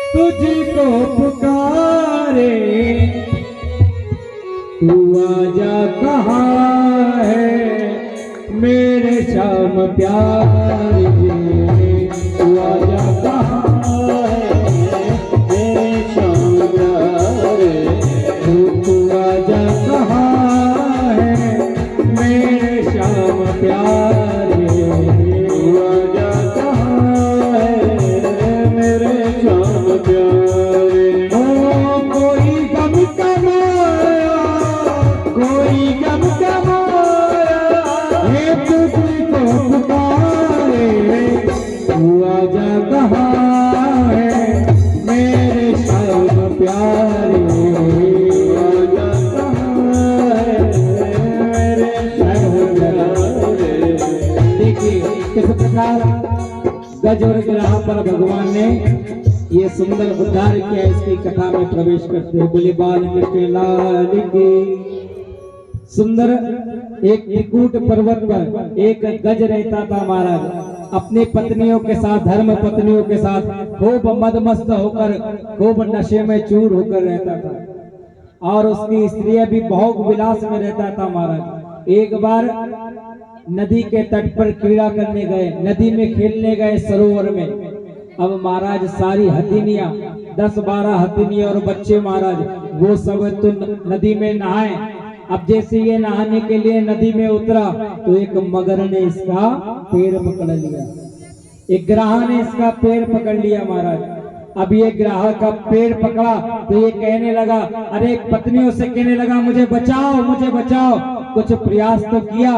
तुझको पुकारे, तू आजा कहाँ है मेरे श्याम प्यारे, तू आजा कहाँ है मेरे श्याम प्यारे, तू आजा कहाँ है मेरे श्याम प्यारे, तू आजा कहाँ है मेरे श्याम प्यारे। ओ कोई गम का मारा, कोई गम का मारा हे तुझको पुकारे, तू आजा कहाँ है मेरे श्याम प्यारे, आजा कहाँ है मेरे श्याम प्यारे। देखिए किस प्रकार गज और ग्राह पर भगवान ने ये सुंदर उद्धार किया। इसकी कथा में प्रवेश करते हुए बोले बाल कृष्ण लाल की। सुंदर एक त्रिकूट पर्वत पर एक गज रहता था महाराज। अपनी पत्नियों के साथ, धर्म पत्नियों के साथ खूब मदमस्त होकर, खूब नशे में चूर होकर रहता था और उसकी स्त्रियां भी भोग विलास में रहता था महाराज। एक बार नदी के तट पर क्रीड़ा करने गए, नदी में खेलने गए सरोवर में। अब महाराज सारी हथिनियां, 10-12 हथिनियां और बच्चे महाराज, वो सब तो नदी में नहाए। अब जैसे ये नहाने के लिए नदी में उतरा तो एक मगर ने इसका पैर पकड़ लिया, एक ग्राह ने इसका पैर पकड़ लिया महाराज। अब ये ग्राह का पैर पकड़ा तो ये कहने लगा, अरे पत्नियों से कहने लगा मुझे बचाओ, मुझे बचाओ। कुछ प्रयास तो किया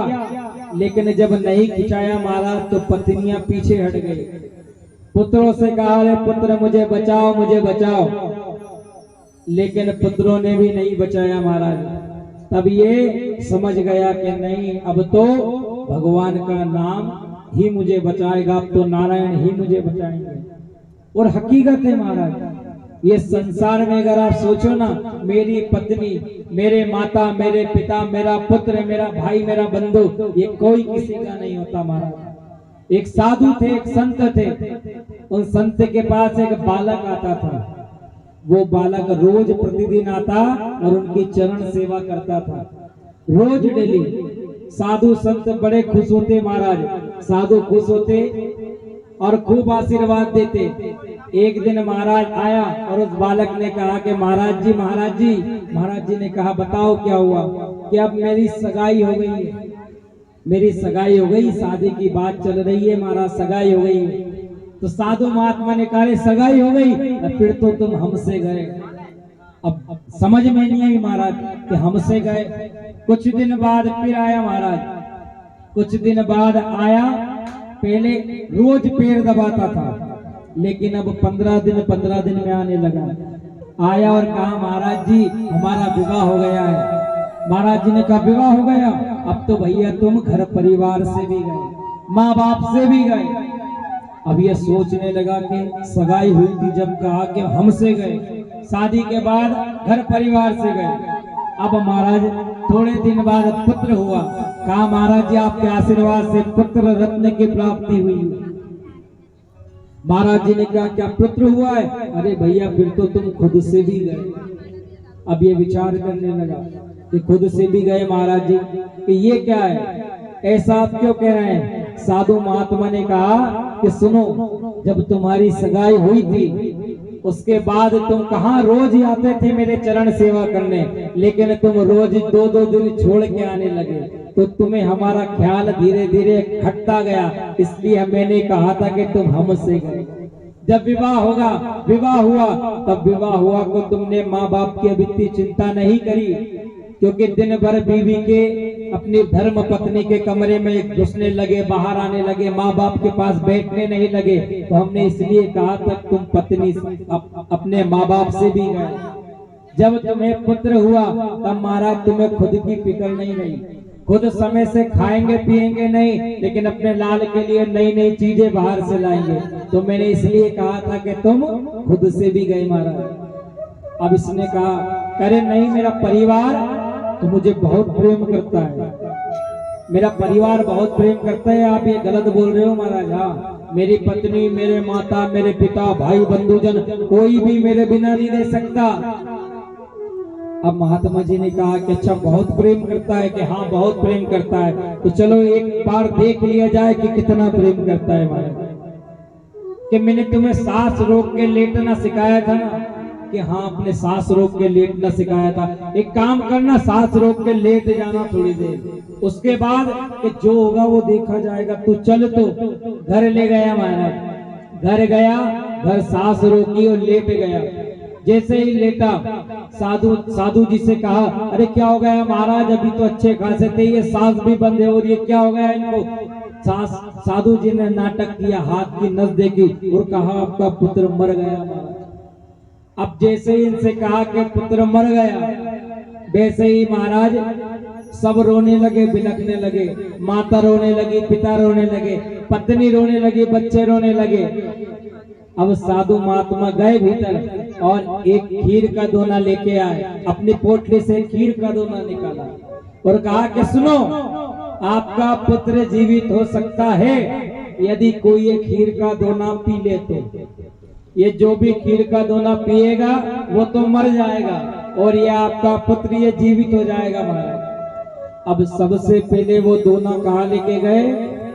लेकिन जब नहीं खिंचाया महाराज तो पत्नियां पीछे हट गई। पुत्रों से कहा, अरे पुत्र मुझे बचाओ, मुझे बचाओ, लेकिन पुत्रों ने भी नहीं बचाया महाराज। तब ये समझ गया कि नहीं, अब तो भगवान का नाम ही मुझे बचाएगा, अब तो नारायण ही मुझे बचाएंगे। और हकीकत है महाराज, ये संसार में अगर आप सोचो ना, मेरी पत्नी, मेरे माता, मेरे पिता, मेरा पुत्र, मेरा भाई, मेरा बंधु, ये कोई किसी का नहीं होता महाराज। एक साधु थे, एक संत थे। उन संत के पास एक बालक आता था। वो बालक रोज प्रतिदिन आता और उनकी चरण सेवा करता था, रोज डेली। साधु संत बड़े खुश होते महाराज, साधु खुश होते और खूब आशीर्वाद देते। एक दिन महाराज आया और उस बालक ने कहा कि महाराज जी, महाराज जी। महाराज जी ने कहा, बताओ क्या हुआ? कि अब मेरी सगाई हो गई है, मेरी सगाई हो गई, शादी की बात चल रही है महाराज, सगाई हो गई। तो साधु महात्मा ने कहा, सगाई हो गई, फिर तो तुम हमसे गए। अब समझ में नहीं आई महाराज कि हमसे गए। कुछ दिन बाद फिर आया महाराज, कुछ दिन बाद आया। पहले रोज पैर दबाता था, लेकिन अब 15 दिन में आने लगा। आया और कहा, महाराज जी हमारा विवाह हो गया है। महाराज जी ने कहा, विवाह हो गया? अब तो भैया तुम घर परिवार से भी गए, माँ बाप से भी गए। अब ये सोचने लगा कि सगाई हुई थी जब कहा कि हमसे गए, शादी के बाद घर परिवार से गए। अब महाराज थोड़े दिन बाद पुत्र हुआ। कहा, महाराज जी आपके आशीर्वाद से पुत्र रत्न की प्राप्ति हुई। महाराज जी ने कहा, क्या पुत्र हुआ है? अरे भैया फिर तो तुम खुद से भी गए। अब ये विचार करने लगा, कि खुद से भी गए महाराज जी कि ये क्या है, ऐसा आप क्यों कह रहे हैं। साधु महात्मा ने कहा कि सुनो, जब तुम्हारी सगाई हुई थी उसके बाद तुम कहाँ रोज आते थे मेरे चरण सेवा करने, लेकिन तुम रोज 2-2 दिन छोड़ के आने लगे, तो तुम्हें हमारा ख्याल धीरे धीरे हटता गया, इसलिए मैंने कहा था कि तुम हमसे गए। जब विवाह हुआ तब विवाह हुआ को तुमने माँ बाप की अब इतनी चिंता नहीं करी, क्योंकि दिन भर बीवी के अपनी धर्म पत्नी के कमरे में घुसने लगे, बाहर आने लगे, माँ बाप के पास बैठने नहीं लगे, तो हमने इसलिए कहा तक तुम पत्नी अपने माँ बाप से भी गए। जब तुम्हें पुत्र हुआ तब महाराज तुम्हें खुद की फिक्र नहीं रही, खुद समय से खाएंगे पिएंगे नहीं, लेकिन अपने लाल के लिए नई नई चीजें बाहर से लाएंगे, तो मैंने इसलिए कहा था कि तुम खुद से भी गए महाराज। अब इसने कहा करे नहीं, मेरा परिवार तो मुझे बहुत प्रेम करता है, मेरा परिवार बहुत प्रेम करता है, आप ये गलत बोल रहे हो महाराज। हाँ, मेरी पत्नी, मेरे माता, मेरे पिता, भाई बंधुजन, कोई भी मेरे बिना नहीं रह सकता। अब महात्मा जी ने कहा कि अच्छा बहुत प्रेम करता है, कि हाँ बहुत प्रेम करता है, तो चलो एक बार देख लिया जाए कि कितना प्रेम करता है महाराज। कि मैंने तुम्हें सांस रोक के लेटना सिखाया था ना, कि हाँ अपने सांस रोक के लेटना सिखाया था, एक काम करना सांस रोक के लेट जाना थोड़ी देर, उसके बाद कि जो होगा वो देखा जाएगा, तू चल। तो घर ले गया महाराज, घर गया, घर सांस रोकी और लेट गया। जैसे ही लेटा साधु जी से कहा अरे क्या हो गया महाराज, अभी तो अच्छे खासे थे, ये सांस भी बंद है और ये क्या हो गया इनको। साधु जी ने नाटक किया, हाथ की नस देखी और कहा आपका पुत्र मर गया महाराज। अब जैसे ही इनसे कहा कि पुत्र मर गया, वैसे ही महाराज सब रोने लगे, बिलखने लगे, माता रोने लगी, पिता रोने लगे, पत्नी रोने लगी, बच्चे रोने लगे। अब साधु महात्मा गए भीतर और एक खीर का दोना लेके आए, अपनी पोटली से खीर का दोना निकाला और कहा कि सुनो, आपका पुत्र जीवित हो सकता है यदि कोई ये खीर का दोना पी ले, तो ये जो भी खीर का दोना पिएगा वो तो मर जाएगा और ये आपका पुत्र ये जीवित हो जाएगा महाराज। अब सबसे पहले वो दोना कहाँ लेके गए,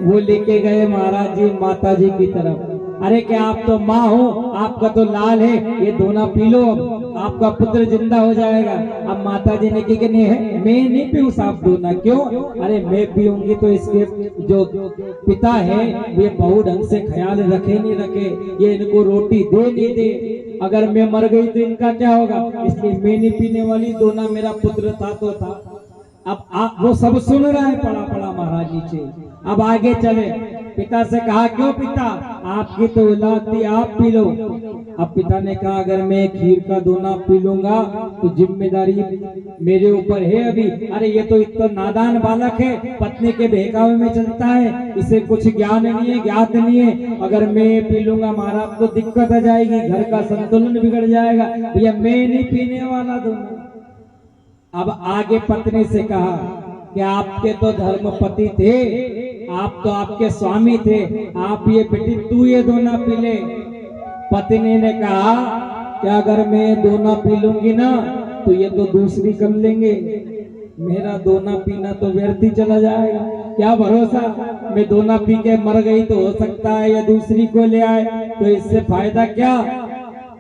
वो लेके गए महाराज जी माता जी की तरफ। अरे क्या आप तो माँ हो, आपका तो लाल है, ये दोना पी लो, अब आपका पुत्र जिंदा हो जाएगा। अब माता जी ने की कि नहीं है, मैं नहीं पीऊँ साफ दोना। क्यों? अरे मैं पीऊंगी तो इसके जो पिता है वे बहु ढंग से ख्याल रखे नहीं रखे, ये इनको रोटी दे नहीं दे, अगर मैं मर गई तो इनका क्या होगा, इसलिए मैं नहीं पीने वाली, दोना मेरा पुत्र था तो था। अब आप वो सब सुन रहा है पड़ा पड़ा महाराज नीचे। अब आगे चले, पिता से कहा क्यों पिता, आपकी तो औलाद थी, आप पी लो। अब पिता ने कहा अगर मैं खीर का दोना पी लूंगा तो जिम्मेदारी मेरे ऊपर है अभी। अरे ये तो इतना नादान बालक है, पत्नी के बहकावे में चलता है, इसे कुछ ज्ञान नहीं है, ज्ञात नहीं है, अगर मैं पी लूंगा महाराज तो दिक्कत आ जाएगी, घर का संतुलन बिगड़ जाएगा, भैया मैं नहीं पीने वाला दोना। अब आगे पत्नी से कहा कि आपके तो धर्मपति थे, आप तो आपके स्वामी थे, आप ये बेटी तू ये दोना पी ले। पत्नी ने कहा कि अगर मैं दोना पी लूंगी ना तो ये तो दूसरी कर लेंगे, मेरा दोना पीना तो व्यर्थ ही चला जाएगा, क्या भरोसा, मैं दोना पी के मर गई तो हो सकता है या दूसरी को ले आए, तो इससे फायदा क्या।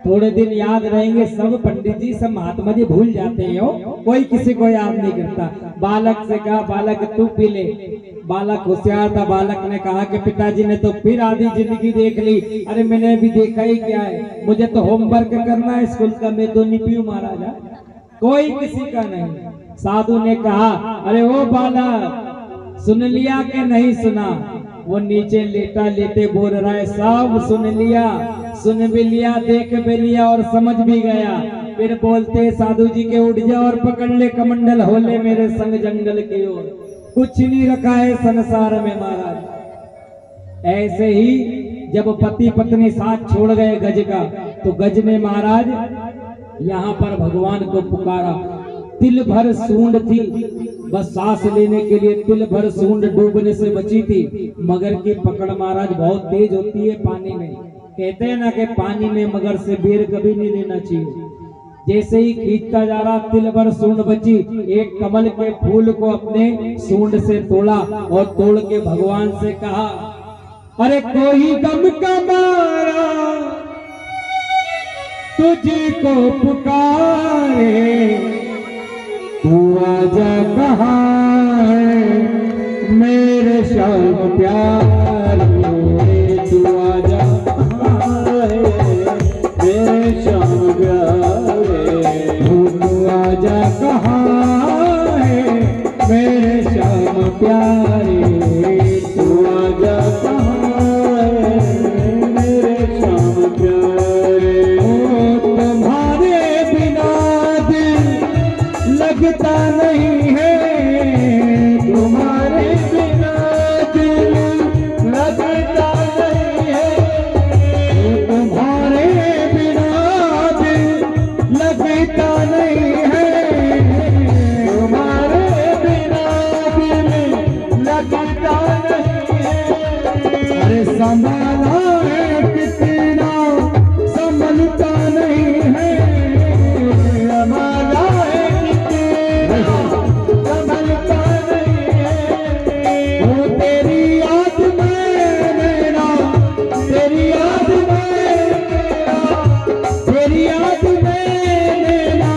थोड़े दिन याद रहेंगे सब पंडित जी, सब महात्मा जी भूल जाते हैं, कोई किसी को याद नहीं करता। बालक से कहा बालक तू पी ले, बालक होशियार था, बालक ने कहा कि पिताजी ने तो फिर आधी जिंदगी देख ली, अरे मैंने भी देखा ही क्या है, मुझे तो होमवर्क करना है स्कूल का, मैं तो नहीं पीऊं महाराजा, कोई किसी का नहीं। साधु ने कहा अरे वो बालक सुन लिया कि नहीं सुना, वो नीचे लेटा लेटे बोल रहा है सब सुन लिया, सुन भी लिया, देख भी लिया और समझ भी गया। फिर बोलते साधु जी के उठ जा और पकड़ ले कमंडल, होले मेरे संग जंगल की ओर, कुछ नहीं रखा है संसार में महाराज। ऐसे ही जब पति पत्नी साथ छोड़ गए गज का, तो गज ने महाराज यहाँ पर भगवान को पुकारा। तिल भर सूंड थी, बस सांस लेने के लिए तिल भर सूंड डूबने से बची थी। मगर की पकड़ महाराज बहुत तेज होती है पानी में, कहते हैं ना कि पानी में मगर से बेर कभी नहीं लेना चाहिए। जैसे ही खींचता जा रहा, तिल भर सूंड बची, एक कमल के फूल को अपने सूंड से तोड़ा और तोड़ के भगवान से कहा, अरे कोई गम का मारा तुझको पुकारे, तू आजा कहाँ है मेरे श्याम प्यारे, तू आजा कहाँ है मेरे श्याम प्यारे, तू आजा कहाँ है मेरे श्याम प्यारे, तू आजा कहाँ है मेरे श्याम प्यारे। ओ तुम्हारे बिना दिल लगता नहीं है, तुम्हारे बिना दिल लगता नहीं है, तुम्हारे बिना दिल लगता नहीं है, तुम्हारे बिना दिल लगता नहीं है। अरे संभाला है कितना संभलता नहीं है, हमारा है कितना संभलता नहीं है। वो तेरी याद में मेरा, तेरी याद में मेरा, तेरी याद में मेरा,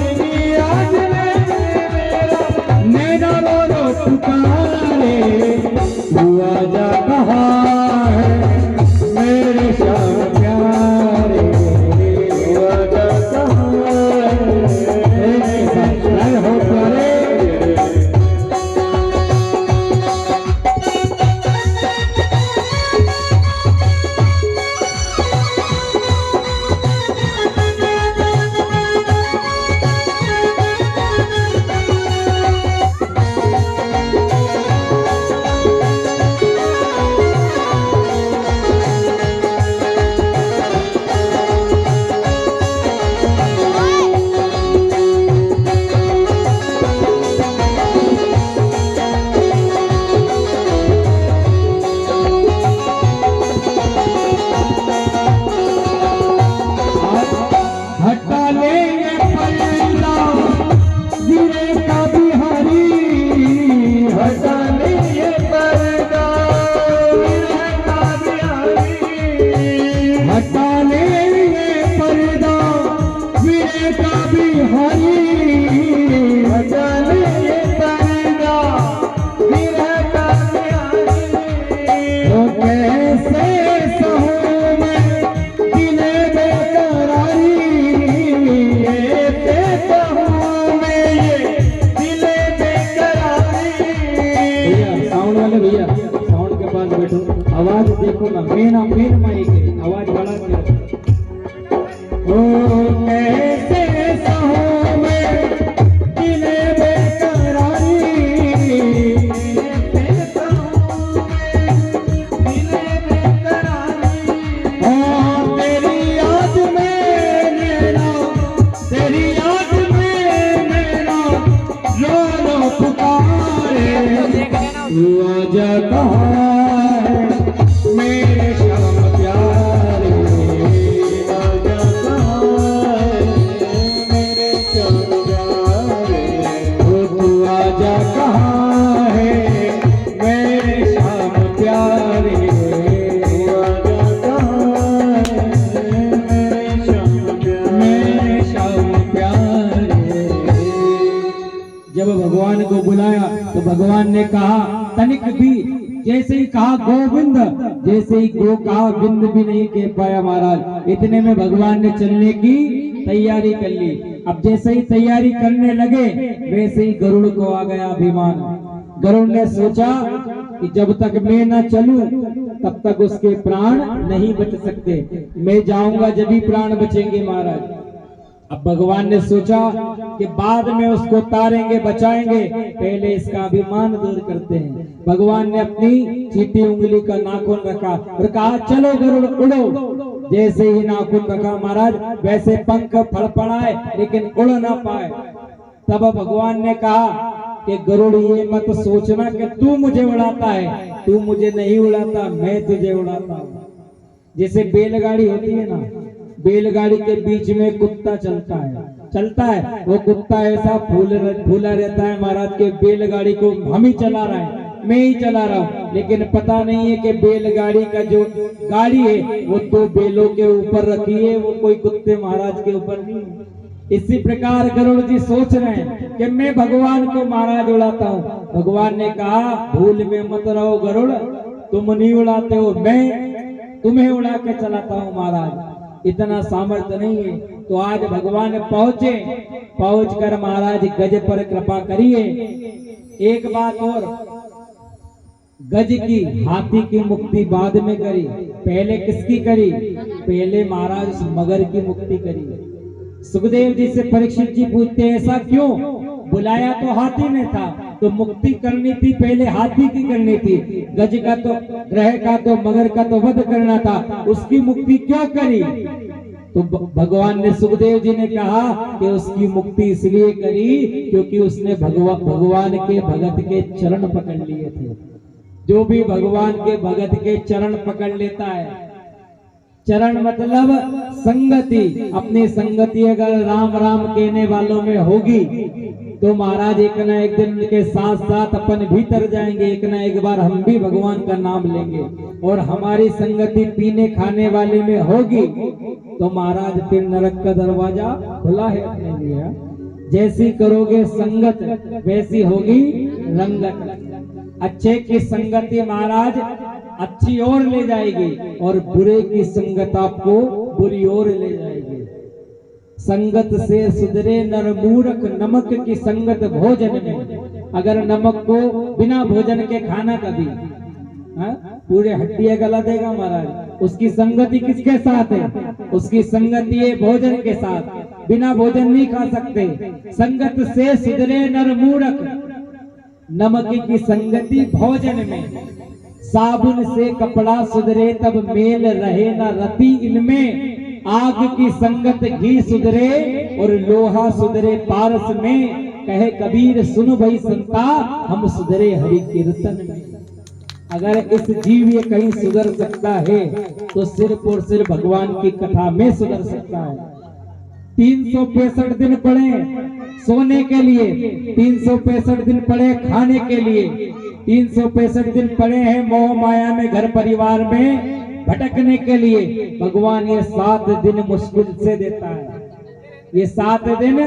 तेरी याद में मेरा मेरा रो रो पुकारे, तू आजा कहाँ है मेरे श्याम प्यारे, तू आजा कहाँ है जय हो प्यारे। हटा लेंगे पर्दा गिरे का बिहारी, हटा लेंगे पर्दा गिरे का बिहारी, हटा लेंगे पर्दा गिरे का बिहारी, हटा लेंगे पर्दा गिरे का बिहारी। तो कैसे सहूं मैं दिले बेकरारी, कैसे कहूँ मैं ये दिले बेकरारी। भैया साउंड वाले भैया, साउंड के पास बैठो, आवाज देखो ना, मेन माइक है, आवाज बढ़ा के ओ कैसे सहूं मैं दिले बेकरारी, कैसे कहूँ मैं दिले बेकरारी। ओ तेरी याद में मेरा, तेरी याद में मेरा रो रो पुकारे, तू आजा कहाँ है मेरे श्याम प्यारे, आजा कहाँ है मेरे श्याम प्यारे, ओ तू आजा कहाँ है मेरे श्याम प्यारे, आजा कहाँ है मेरे श्याम प्यारे। मेरे श्याम प्यारे। जब भगवान को बुलाया तो भगवान ने कहा तनिक भी, जैसे ही कहा गोविंद, जैसे ही गो कहा बिंद भी नहीं कह पाया महाराज। इतने में भगवान ने चलने की तैयारी कर ली। अब जैसे ही तैयारी करने लगे वैसे ही गरुड़ को आ गया अभिमान। गरुड़ ने सोचा कि जब तक मैं न चलूं तब तक उसके प्राण नहीं बच सकते, मैं जाऊंगा जब ही प्राण बचेंगे महाराज। अब भगवान ने सोचा कि बाद में उसको उतारेंगे, बचाएंगे, पहले इसका अभिमान दूर करते हैं। भगवान ने अपनी चीटी उंगली का नाखून रखा और कहा चलो गरुड़ उड़ो। जैसे ही नाखून रखा महाराज वैसे पंख फड़फड़ाए लेकिन उड़ ना पाए। तब भगवान ने कहा कि गरुड़ ये मत सोचना कि तू मुझे उड़ाता है, तू मुझे नहीं उड़ाता, मैं तुझे उड़ाता हूँ। जैसे बैलगाड़ी होती है ना, बैलगाड़ी के बीच में कुत्ता चलता है, वो कुत्ता ऐसा फूला रहता है महाराज के बैलगाड़ी को हम ही चला रहे हैं, मैं ही चला रहा हूँ, लेकिन पता नहीं है कि बैलगाड़ी का जो गाड़ी है वो 2 बैलों के ऊपर रखी है, वो कोई कुत्ते महाराज के ऊपर नहीं है। इसी प्रकार गरुड़ जी सोच रहे हैं कि मैं भगवान को महाराज उड़ाता हूँ। भगवान ने कहा भूल में मत रहो गरुड़, तुम नहीं उड़ाते हो, मैं तुम्हें उड़ा के चलाता हूँ महाराज, इतना सामर्थ्य नहीं है। तो आज भगवान पहुंच कर महाराज गज पर कृपा करिए। एक बात और, गज की हाथी की मुक्ति बाद में करी, पहले किसकी करी? पहले महाराज उस मगर की मुक्ति करी। सुखदेव जी से परीक्षित जी पूछते हैं ऐसा क्यों? बुलाया तो हाथी ने था, तो मुक्ति करनी थी पहले हाथी की करनी थी, गज का तो ग्रह का तो मगर का तो वध करना था, उसकी मुक्ति क्यों करी? तो भगवान ने सुखदेव जी ने कहा कि उसकी मुक्ति इसलिए करी क्योंकि उसने भगवान के भगत के चरण पकड़ लिए थे। जो भी भगवान के भगत के चरण पकड़ लेता है, चरण मतलब संगति, अपनी संगति अगर राम राम कहने वालों में होगी तो महाराज एक ना एक दिन उनके साथ साथ अपन भीतर जाएंगे, एक ना एक बार हम भी भगवान का नाम लेंगे। और हमारी संगति पीने खाने वाले में होगी तो महाराज फिर नरक का दरवाजा खुला है अपने लिए। जैसी करोगे संगत वैसी होगी रंगत। अच्छे की संगति महाराज अच्छी ओर ले जाएगी और बुरे की संगत आपको बुरी ओर ले जाएगी। संगत से सुधरे नर मूर्ख, नमक की संगत भोजन में। अगर नमक को बिना भोजन के खाना कभी पूरे हड्डियां गला देगा महाराज। उसकी संगति किसके साथ है? उसकी संगति है भोजन के साथ, बिना भोजन नहीं खा सकते। संगत से सुधरे नर मूर्ख, नमक की संगति भोजन में। साबुन से कपड़ा सुधरे तब मेल रहे न रति इनमें। आग की संगत घी सुधरे और लोहा सुधरे पारस में। कहे कबीर सुन भई संता, हम सुधरे हरि कीर्तन में। अगर इस जीव ये कहीं सुधर सकता है तो सिर्फ और सिर्फ भगवान की कथा में सुधर सकता है। 365 दिन पड़े सोने के लिए, 365 दिन पड़े खाने के लिए, 365 दिन पड़े हैं मोह माया में घर परिवार में भटकने के लिए। भगवान ये 7 दिन मुश्किल से देता है। ये 7 दिन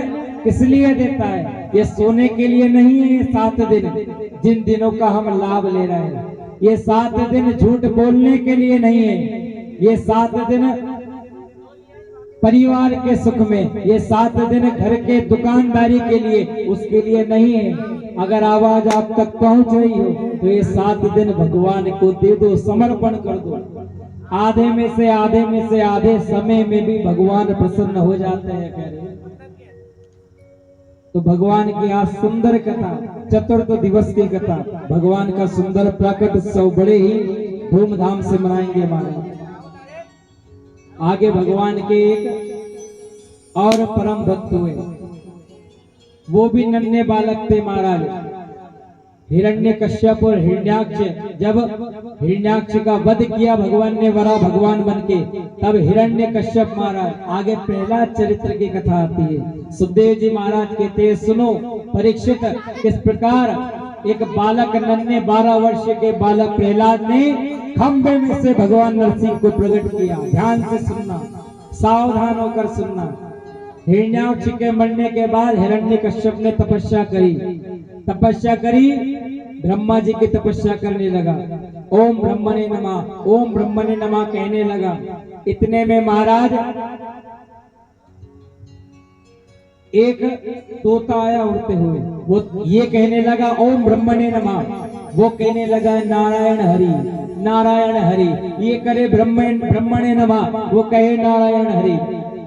किस लिए देता है? ये सोने के लिए नहीं है। ये 7 दिन जिन दिनों का हम लाभ ले रहे हैं, ये 7 दिन झूठ बोलने के लिए नहीं है। ये 7 दिन परिवार के सुख में, ये 7 दिन घर के दुकानदारी के लिए, उसके लिए नहीं है। अगर आवाज आप तक पहुंच रही हो तो ये 7 दिन भगवान को दे दो, समर्पण कर दो। आधे में से आधे समय में भी भगवान प्रसन्न हो जाते हैं। कह रहे तो भगवान की आज सुंदर कथा, चतुर्थ दिवस की कथा, भगवान का सुंदर प्रकट उत्सव बड़े ही धूमधाम से मनाएंगे हमारे। आगे भगवान के एक और परम भक्त हुए, वो भी नन्हे बालक थे महाराज। हिरण्यकश्यप और हिरण्याक्ष, जब हिरण्याक्ष का वध किया भगवान ने वरा भगवान बनके, तब हिरण्यकश्यप महाराज, आगे पहला चरित्र की कथा आती है। सुखदेव जी महाराज कहते हैं सुनो परीक्षित, किस प्रकार एक बालक, नन्हे 12 वर्ष के बालक प्रहलाद ने खंबे में से भगवान नरसिंह को प्रकट किया। ध्यान से सुनना, सावधान होकर सुनना। हिरण्याक्ष के मरने के बाद हिरण्यकश्यप ने तपस्या करी, ब्रह्मा जी की तपस्या करने लगा। ओम ब्रह्मणे नमः, ओम ब्रह्मणे नमः कहने लगा। इतने में महाराज एक तोता आया उड़ते हुए, वो ये कहने लगा ओम ब्रह्मणे नमः, वो कहने लगा नारायण हरि नारायण हरि। ये करे ब्रह्मणे नमः, वो कहे नारायण हरि।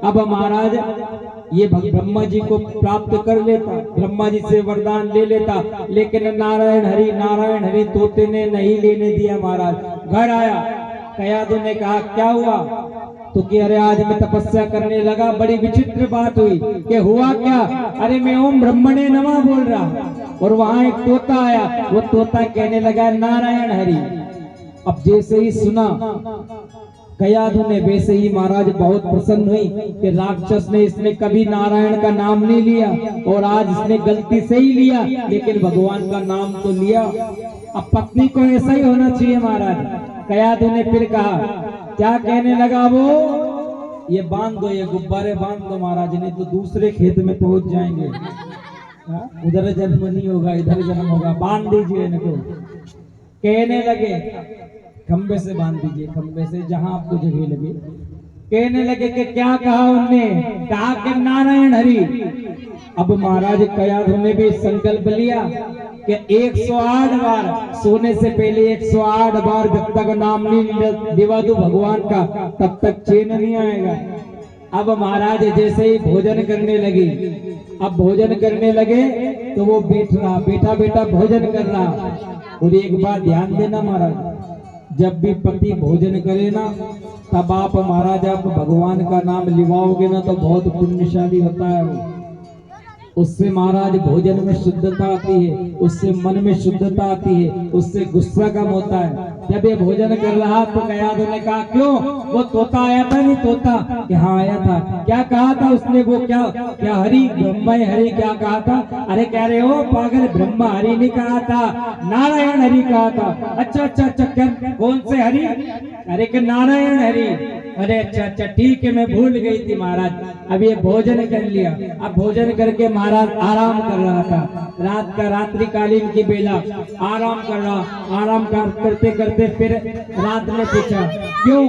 अब महाराज ये ब्रह्मा जी को प्राप्त कर लेता, ब्रह्मा जी से वरदान ले लेता, लेकिन नारायण हरि तोते ने नहीं लेने दिया। महाराज घर आया, कयादू ने कहा क्या हुआ? तो कि अरे आज मैं तपस्या करने लगा, बड़ी विचित्र बात हुई। कि हुआ क्या? अरे मैं ओम ब्रह्मणे नमः बोल रहा और वहां एक तोता आया, वो तोता कहने लगा नारायण हरि। अब जैसे ही सुना कयाधु ने वैसे ही महाराज बहुत प्रसन्न हुई कि राक्षस ने इसने कभी नारायण का नाम नहीं लिया और आज इसने गलती से ही लिया, लेकिन भगवान का नाम तो लिया। अब पत्नी को ऐसा ही होना चाहिए महाराज। कयाधु ने फिर कहा, क्या कहने लगा वो, ये बांध दो, ये गुब्बारे बांध दो महाराज, नहीं तो दूसरे खेत में पहुंच जाएंगे। उधर जन्म नहीं होगा, इधर जन्म होगा, बांध दीजिए इनको। कहने लगे, खंबे से बांध दीजिए, खंबे से, जहां आपको जगह लगे। कहने लगे कि क्या कहा उनने, कहा कि नारायण हरि। अब महाराज कयाधु ने भी संकल्प लिया कि 108 बार, सोने से पहले 108 बार जब तक नाम नहीं दिवा दो भगवान का, तब तक चैन नहीं आएगा। अब महाराज जैसे ही भोजन करने लगी, अब भोजन करने लगे तो वो बैठा बैठा भोजन कर रहा। और एक बात ध्यान देना महाराज, जब भी पति भोजन करे ना, तब आप महाराज आप भगवान का नाम लिवाओगे ना, तो बहुत पुण्यशाली होता है वो। उससे महाराज भोजन में शुद्धता आती है, उससे मन में शुद्धता आती है, उससे गुस्सा कम होता है। जब ये भोजन कर रहा तो कयाधु ने कहा, क्यों, वो तोता आया था नहीं, तोता कि हाँ आया था, क्या कहा था उसने, वो क्या हरि ब्रह्मा हरि क्या कहा था। अरे कह रहे हो पागल, ब्रह्मा हरि नहीं कहा था, नारायण हरि कहा था। अच्छा अच्छा अच्छा, क्या, कौन से हरि, अरे कि नारायण हरि। अरे अच्छा ठीक है, मैं भूल गई थी महाराज। अब ये भोजन कर लिया, अब भोजन करके महाराज आराम कर रहा था, रात का रात्रिकालीन की बेला आराम कर रहा, आराम करते करते फिर रात में पूछा, क्यों,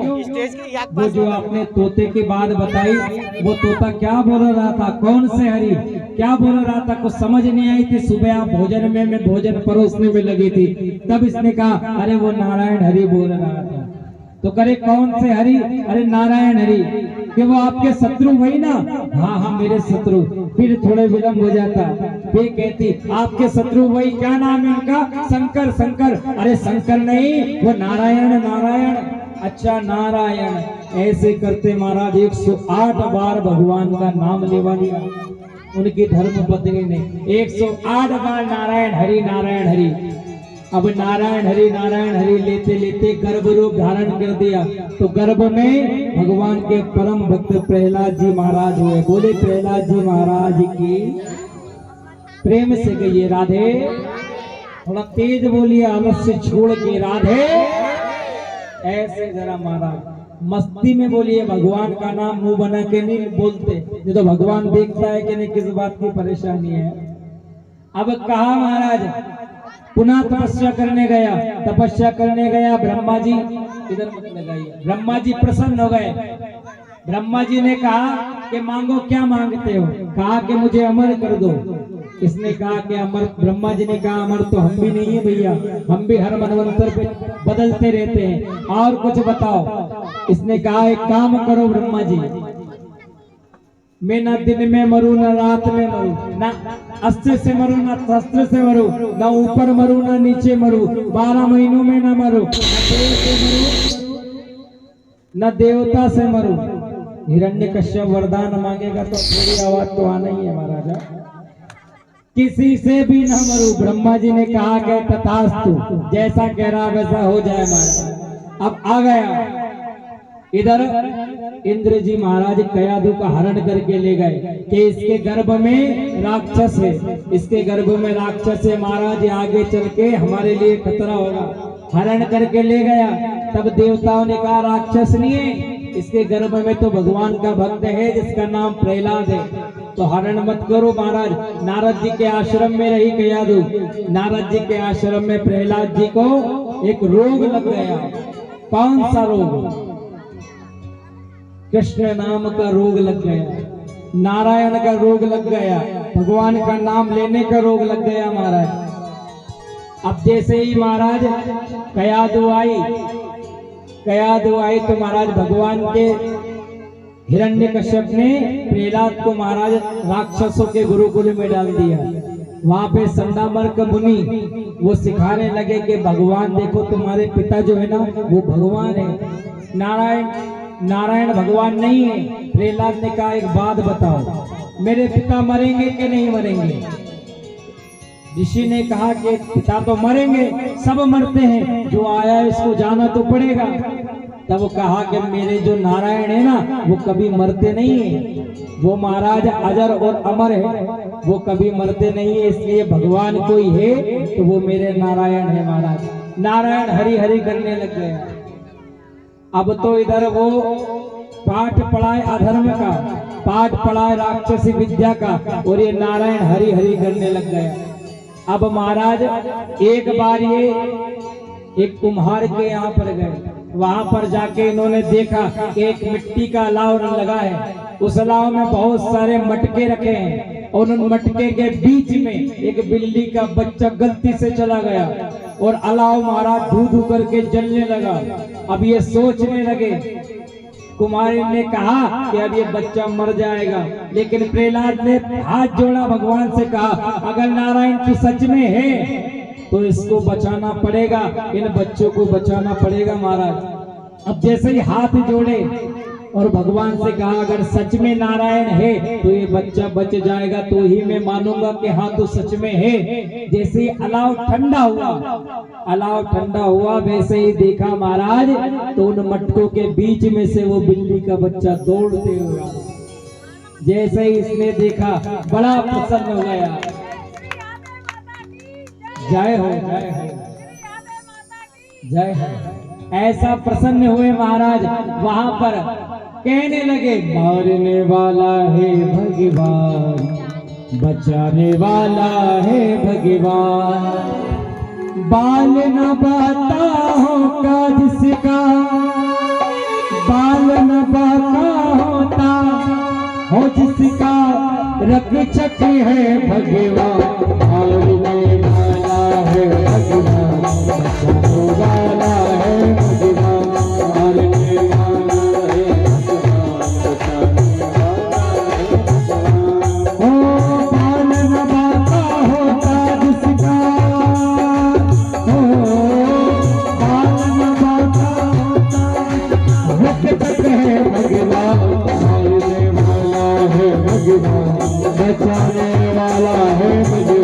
वो जो आपने तोते की बात बताई, वो तोता क्या बोल रहा था, कौन से हरि क्या बोल रहा था, कुछ समझ नहीं आई थी। सुबह आप भोजन में, मैं भोजन परोसने में लगी थी, तब इसने कहा, अरे वो नारायण हरि बोल रहा था। तो करे कौन से हरि, अरे नारायण हरि, कि वो आपके शत्रु वही ना, हाँ हाँ मेरे शत्रु। फिर थोड़े विलंब हो जाता, फिर कहती, आपके शत्रु वही, क्या नाम है उनका, शंकर शंकर। अरे शंकर नहीं, वो नारायण नारायण। अच्छा नारायण। ऐसे करते महाराज 108 बार भगवान का नाम लेवा लिया उनकी धर्म पत्नी ने, 108 बार नारायण हरि नारायण हरि। अब नारायण हरि लेते लेते गर्भ रूप धारण कर दिया, तो गर्भ में भगवान के परम भक्त प्रहलाद जी महाराज हुए। बोले प्रहलाद जी महाराज की प्रेम से कहिए राधे, थोड़ा तेज बोलिए, आलस्य छोड़ के राधे। ऐसे जरा महाराज मस्ती में बोलिए, भगवान का नाम मुंह बना के नहीं बोलते, नहीं तो भगवान देखता है कि नहीं किस बात की परेशानी है। अब कहा महाराज पुनः तपस्या करने गया ब्रह्मा जी, इधर मत लगाइए, ब्रह्मा जी प्रसन्न हो गए। ब्रह्मा जी ने कहा कि मांगो, क्या मांगते हो, कहा कि मुझे अमर कर दो। इसने कहा कि अमर, ब्रह्मा जी ने कहा अमर तो हम भी नहीं है भैया, हम भी हर मनवंतर पे बदलते रहते हैं, और कुछ बताओ। इसने कहा एक काम करो ब्रह्मा जी, मैं न दिन में मरूं न रात में मरूं, ना अस्त्र से मरूं न शस्त्र से मरूं, न ऊपर मरूं न नीचे मरूं, 12 महीनों में न मरूं, न देवता से मरूं। हिरण्यकश्यप वरदान मांगेगा तो थोड़ी आवाज तो आना ही है महाराजा, किसी से भी न मरूं। ब्रह्मा जी ने कहा कि तथास्तु, जैसा कह रहा वैसा हो जाए महाराज। अब आ गया इधर इंद्र जी महाराज कयाधु का हरण करके ले गए कि इसके गर्भ में राक्षस है, इसके गर्भ में राक्षस है महाराज, आगे चल के हमारे लिए खतरा होगा। हरण करके ले गया, तब देवताओं ने कहा राक्षस नहीं है, इसके गर्भ में तो भगवान का भक्त है जिसका नाम प्रहलाद है, तो हरण मत करो महाराज। नारद जी के आश्रम में रही कयाधु, नारद जी के आश्रम में प्रहलाद जी को एक रोग लग गया। कौन सा रोग, कृष्ण नाम का रोग लग गया, नारायण का रोग लग गया, भगवान का नाम लेने का रोग लग गया महाराज। अब जैसे ही महाराज कयाधु आई तो महाराज भगवान के हिरण्यकश्यप ने प्रहलाद को महाराज राक्षसों के गुरुकुल में डाल दिया। वहां पे संदामर्क मुनि वो सिखाने लगे कि भगवान देखो, तुम्हारे पिता जो है ना वो भगवान है, नारायण भगवान नहीं है। प्रहलाद ने कहा एक बात बताओ, मेरे पिता मरेंगे कि नहीं मरेंगे? ऋषि ने कहा कि पिता तो मरेंगे, सब मरते हैं, जो आया है इसको जाना तो पड़ेगा। तब वो कहा कि मेरे जो नारायण है ना वो कभी मरते नहीं है, वो महाराज अजर और अमर है, वो कभी मरते नहीं है, इसलिए भगवान कोई है तो वो मेरे नारायण है। महाराज नारायण हरि हरि करने लग गया। अब तो इधर वो पाठ पढ़ाए अधर्म का, पाठ पढ़ाए राक्षसी विद्या का, और ये नारायण हरि हरि करने लग गया। अब महाराज एक बार ये एक कुम्हार के यहाँ पर गए, वहां पर जाके इन्होंने देखा कि एक मिट्टी का अलाव लगा है, उस अलाव में बहुत सारे मटके रखे हैं, और उन मटके के बीच में एक बिल्ली का बच्चा गलती से चला गया और अलाव महाराज धू धू करके जलने लगा। अब ये सोचने लगे, कुमारी ने कहा कि अब ये बच्चा मर जाएगा, लेकिन प्रहलाद ने हाथ जोड़ा, भगवान से कहा अगर नारायण तू सच में है तो इसको बचाना पड़ेगा, इन बच्चों को बचाना पड़ेगा। महाराज अब जैसे ही हाथ जोड़े और भगवान से कहा अगर सच में नारायण है तो ये बच्चा बच जाएगा, तो ही मैं मानूंगा कि हाँ तो सच में है। जैसे ही अलाव ठंडा हुआ, अलाव ठंडा हुआ, वैसे ही देखा महाराज तो उन मटकों के बीच में से वो बिल्ली का बच्चा दौड़ते हुआ। जैसे ही इसने देखा बड़ा प्रसन्न हो गया। जय हो जय हो जय हो। ऐसा प्रसन्न हुए महाराज, वहां पर कहने लगे मारने वाला है भगवान, बचाने वाला है भगवान, बाल न बाता होगा जिसका, बाल न बाता होता हो जिसका, रक्षक है भगवान, मारने वाला है भगवान, बचाने वाला है भगवान, मारने वाला है भगवान, बचाने वाला है भगवान। ओ बाल न बाता होता जिसका, ओ बाल न बाता होता, रक्षक है भगवान, मारने वाला है भगवान, बचाने वाला है भगवान,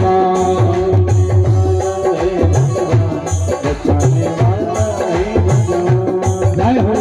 बचाने वाला है भगवान। जय हो।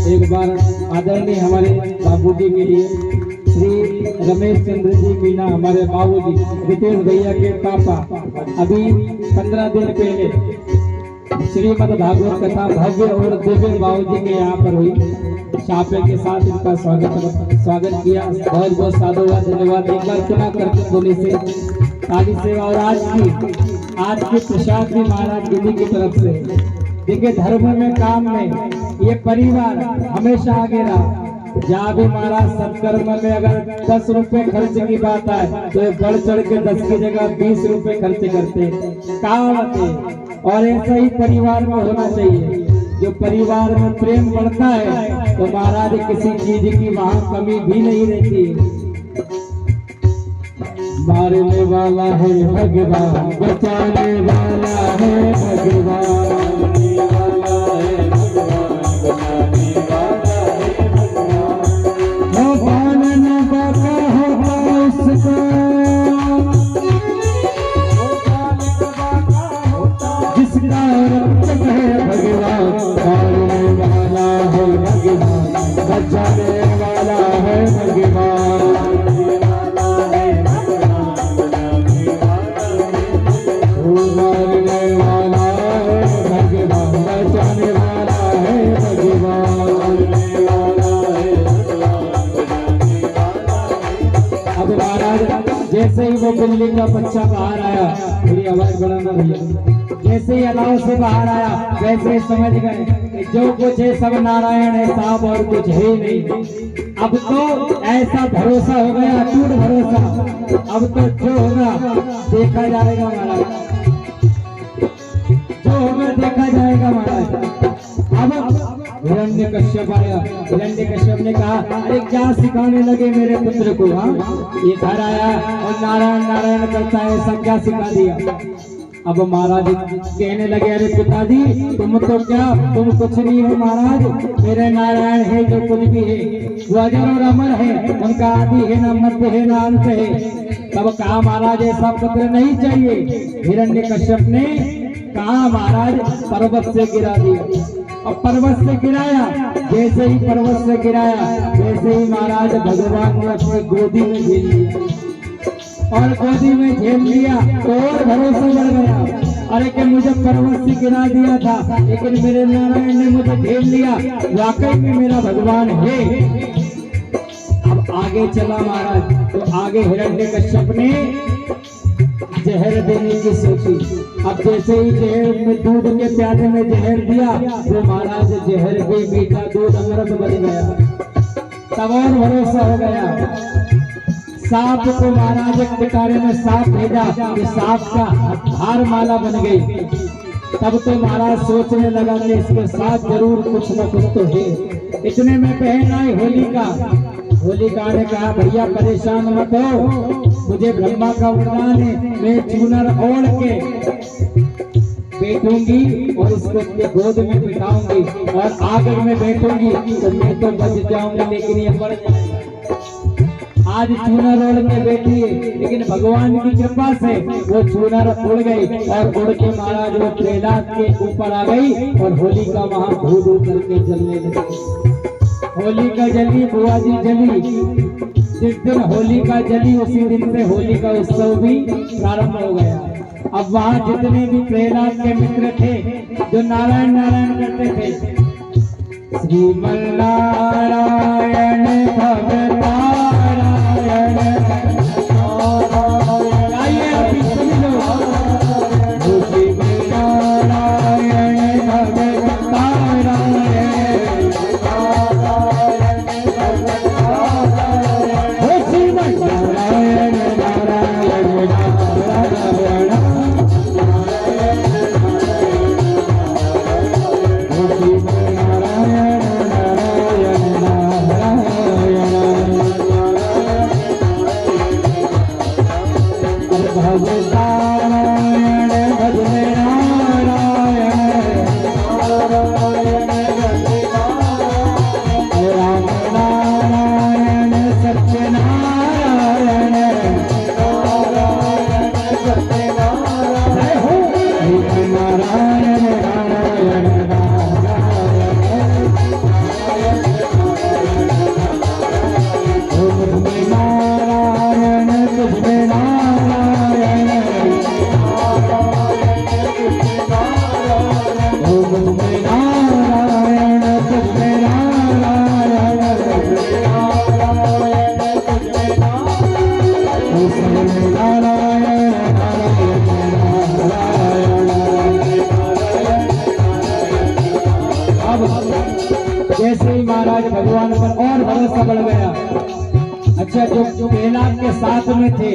एक बार आदरणीय हमारे बाबूजी के लिए श्री रमेश चंद्र जी मीना, हमारे बाबूजी रितेश भैया के पापा, अभी 15 दिन पहले श्रीमद् भागवत कथा भव्य और दिव्य बाबूजी के यहाँ पर हुई। छापे के साथ इनका स्वागत किया। बहुत बहुत साधुवाद, धन्यवाद। एक बार पुनः करके बोले से ताली सेवा। और आज की प्रसाद भी महाराज जी की तरफ से। देखिए धर्म में, काम में ये परिवार हमेशा आगे रहा। जहाँ भी महाराज सत्कर्म में अगर 10 रुपए खर्च की बात है तो बढ़ चढ़ के 10 की जगह 20 रुपए खर्च करते, काम आते। और ऐसा ही परिवार में होना चाहिए। जो परिवार में प्रेम बढ़ता है तो महाराज किसी चीज की वहां कमी भी नहीं रहती है। मारने वाला है भगवान, बचाने वाला है भगवान, जिसका रक्षक है भगवान, मारने वाला है भगवान, बचाने वाला है भगवान, मारने वाला है भगवान, बचाने वाला है भगवान। अब महाराज जैसे ही वो बिल्ली का बच्चा बाहर आया, थोड़ी आवाज बढ़ाना भैया, जैसे ही अलाव से बाहर आया वैसे ही समझ गए कि जो कुछ है सब नारायण है साहब, और कुछ है ही नहीं। अब तो ऐसा भरोसा हो गया, अटूट भरोसा। अब तो जो होगा देखा जाएगा महाराज, जो होगा देखा जाएगा महाराज। अब हिरण्यकश्यप आया, हिरण्यकश्यप ने कहा अरे क्या सिखाने लगे मेरे पुत्र को, हाँ ये घर आया और नारायण नारायण करता है, सब क्या सिखा दिया। अब महाराज कहने लगे अरे पिताजी तुम तो क्या, तुम कुछ नहीं हो महाराज, मेरे नारायण है जो कुछ भी है वो अजर और अमर है, उनका आदि है ना मध्य है ना अंत है। तब कहा महाराज ऐसा पुत्र नहीं चाहिए। हिरण्यकश्यप ने कहा महाराज पर्वत से गिरा दिया। अब पर्वत से गिराया, जैसे ही पर्वत से गिराया वैसे ही महाराज भगवान ने अपनी गोदी में झेल लिया, और गोदी में झेल लिया तो और भरोसा बढ़ गया। अरे कि मुझे पर्वत से गिरा दिया था लेकिन मेरे नारायण ने मुझे झेल लिया, वाकई में मेरा भगवान है। अब आगे चला महाराज, तो आगे हिरण्यकश्यप ने जहर देने की सोची। अब जैसे ही जहर में दूध के प्याले में जहर दिया तो महाराज जहर भी मीठा दूध अमृत बन गया। तब और भरोसा हो गया। सांप को महाराज एक पिटारे में सांप भेजा, तो सांप का हार माला बन गई। तब तो महाराज सोचने लगा कि इसके साथ जरूर कुछ न कुछ तो है। इतने में बहन आई होलिका। होलिका ने कहा भैया परेशान मत हो, मुझे ब्रह्मा का वरदान है, मैं चूनर ओढ़ के बैठूंगी और इसको अपने गोद में बिठाऊंगी, और आगर में बैठूंगी तो मैं तो बच जाऊंगी लेकिन ये मर जाएगा। आज चूनर ओढ़ के बैठी है, लेकिन भगवान की कृपा से वो चूनर उड़ गई और उड़ के महाराज वो प्रहलाद के ऊपर आ गई और होलिका वहां धू धू करके जलने लगी। होलिका जली, बुआ जी जली। जिस दिन होलिका जली उसी दिन से होली का उत्सव भी प्रारंभ हो गया। अब वहाँ जितने भी प्रहलाद के मित्र थे जो नारायण नारायण करते थे, श्रीमन नारायण भगवान आइए अभी सभी लोग, श्रीमन नारायण भगवान जैसे ही महाराज भगवान पर और भरोसा बढ़ गया। अच्छा, जो प्रहलाद के साथ में थे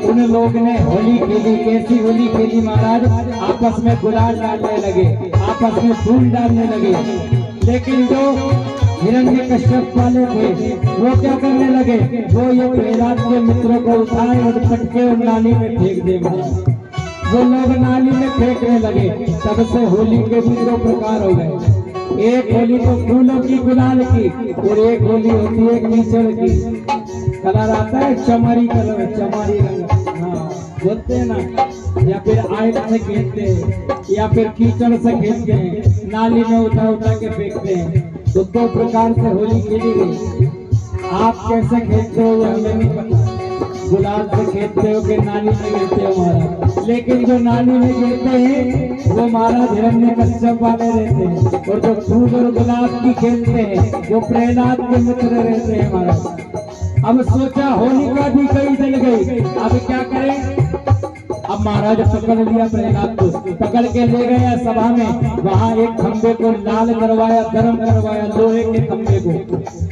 उन लोग ने होली खेली। कैसी होली खेली महाराज? आपस में गुलाल डालने लगे। आपस में खून डालने लगे। लेकिन जो हिरण्यकश्यप वाले थे वो क्या करने लगे, वो ये प्रहलाद के मित्रों को उठाए और पटके और नाली में फेंक दे। वो लोग नाली में फेंकने लगे। तब से होली के भी दो प्रकार हो गए। एक होली तो फूलों की गुलाल की, और एक होली होती है कीचड़ की। कलर आता है चमारी कलर, चमारी रंग, हाँ बोलते हैं ना। या फिर आयल से खेलते हैं, या फिर कीचड़ से खेलते हैं, नाली में उठा उठा के फेंकते हैं। तो दो प्रकार से होली खेली गई। आप कैसे खेलते हो ये हमें नहीं पता, गुलाल से खेलते हो कि नाली में गिरते हो महाराज। लेकिन जो नाली में गिरते हैं वो महाराज हिरण्यकश्यप वाले रहते हैं, और जो फूल और गुलाब की खेलते हैं वो प्रहलाद के मित्र रहते हैं महाराज। अब सोचा होलिका भी कई जल गई, अब क्या करें। अब महाराज पकड़ लिया प्रहलाद को, पकड़ के ले गया सभा में। वहां एक खंबे को लाल करवाया, गर्म करवाया, लोहे के खंबे को।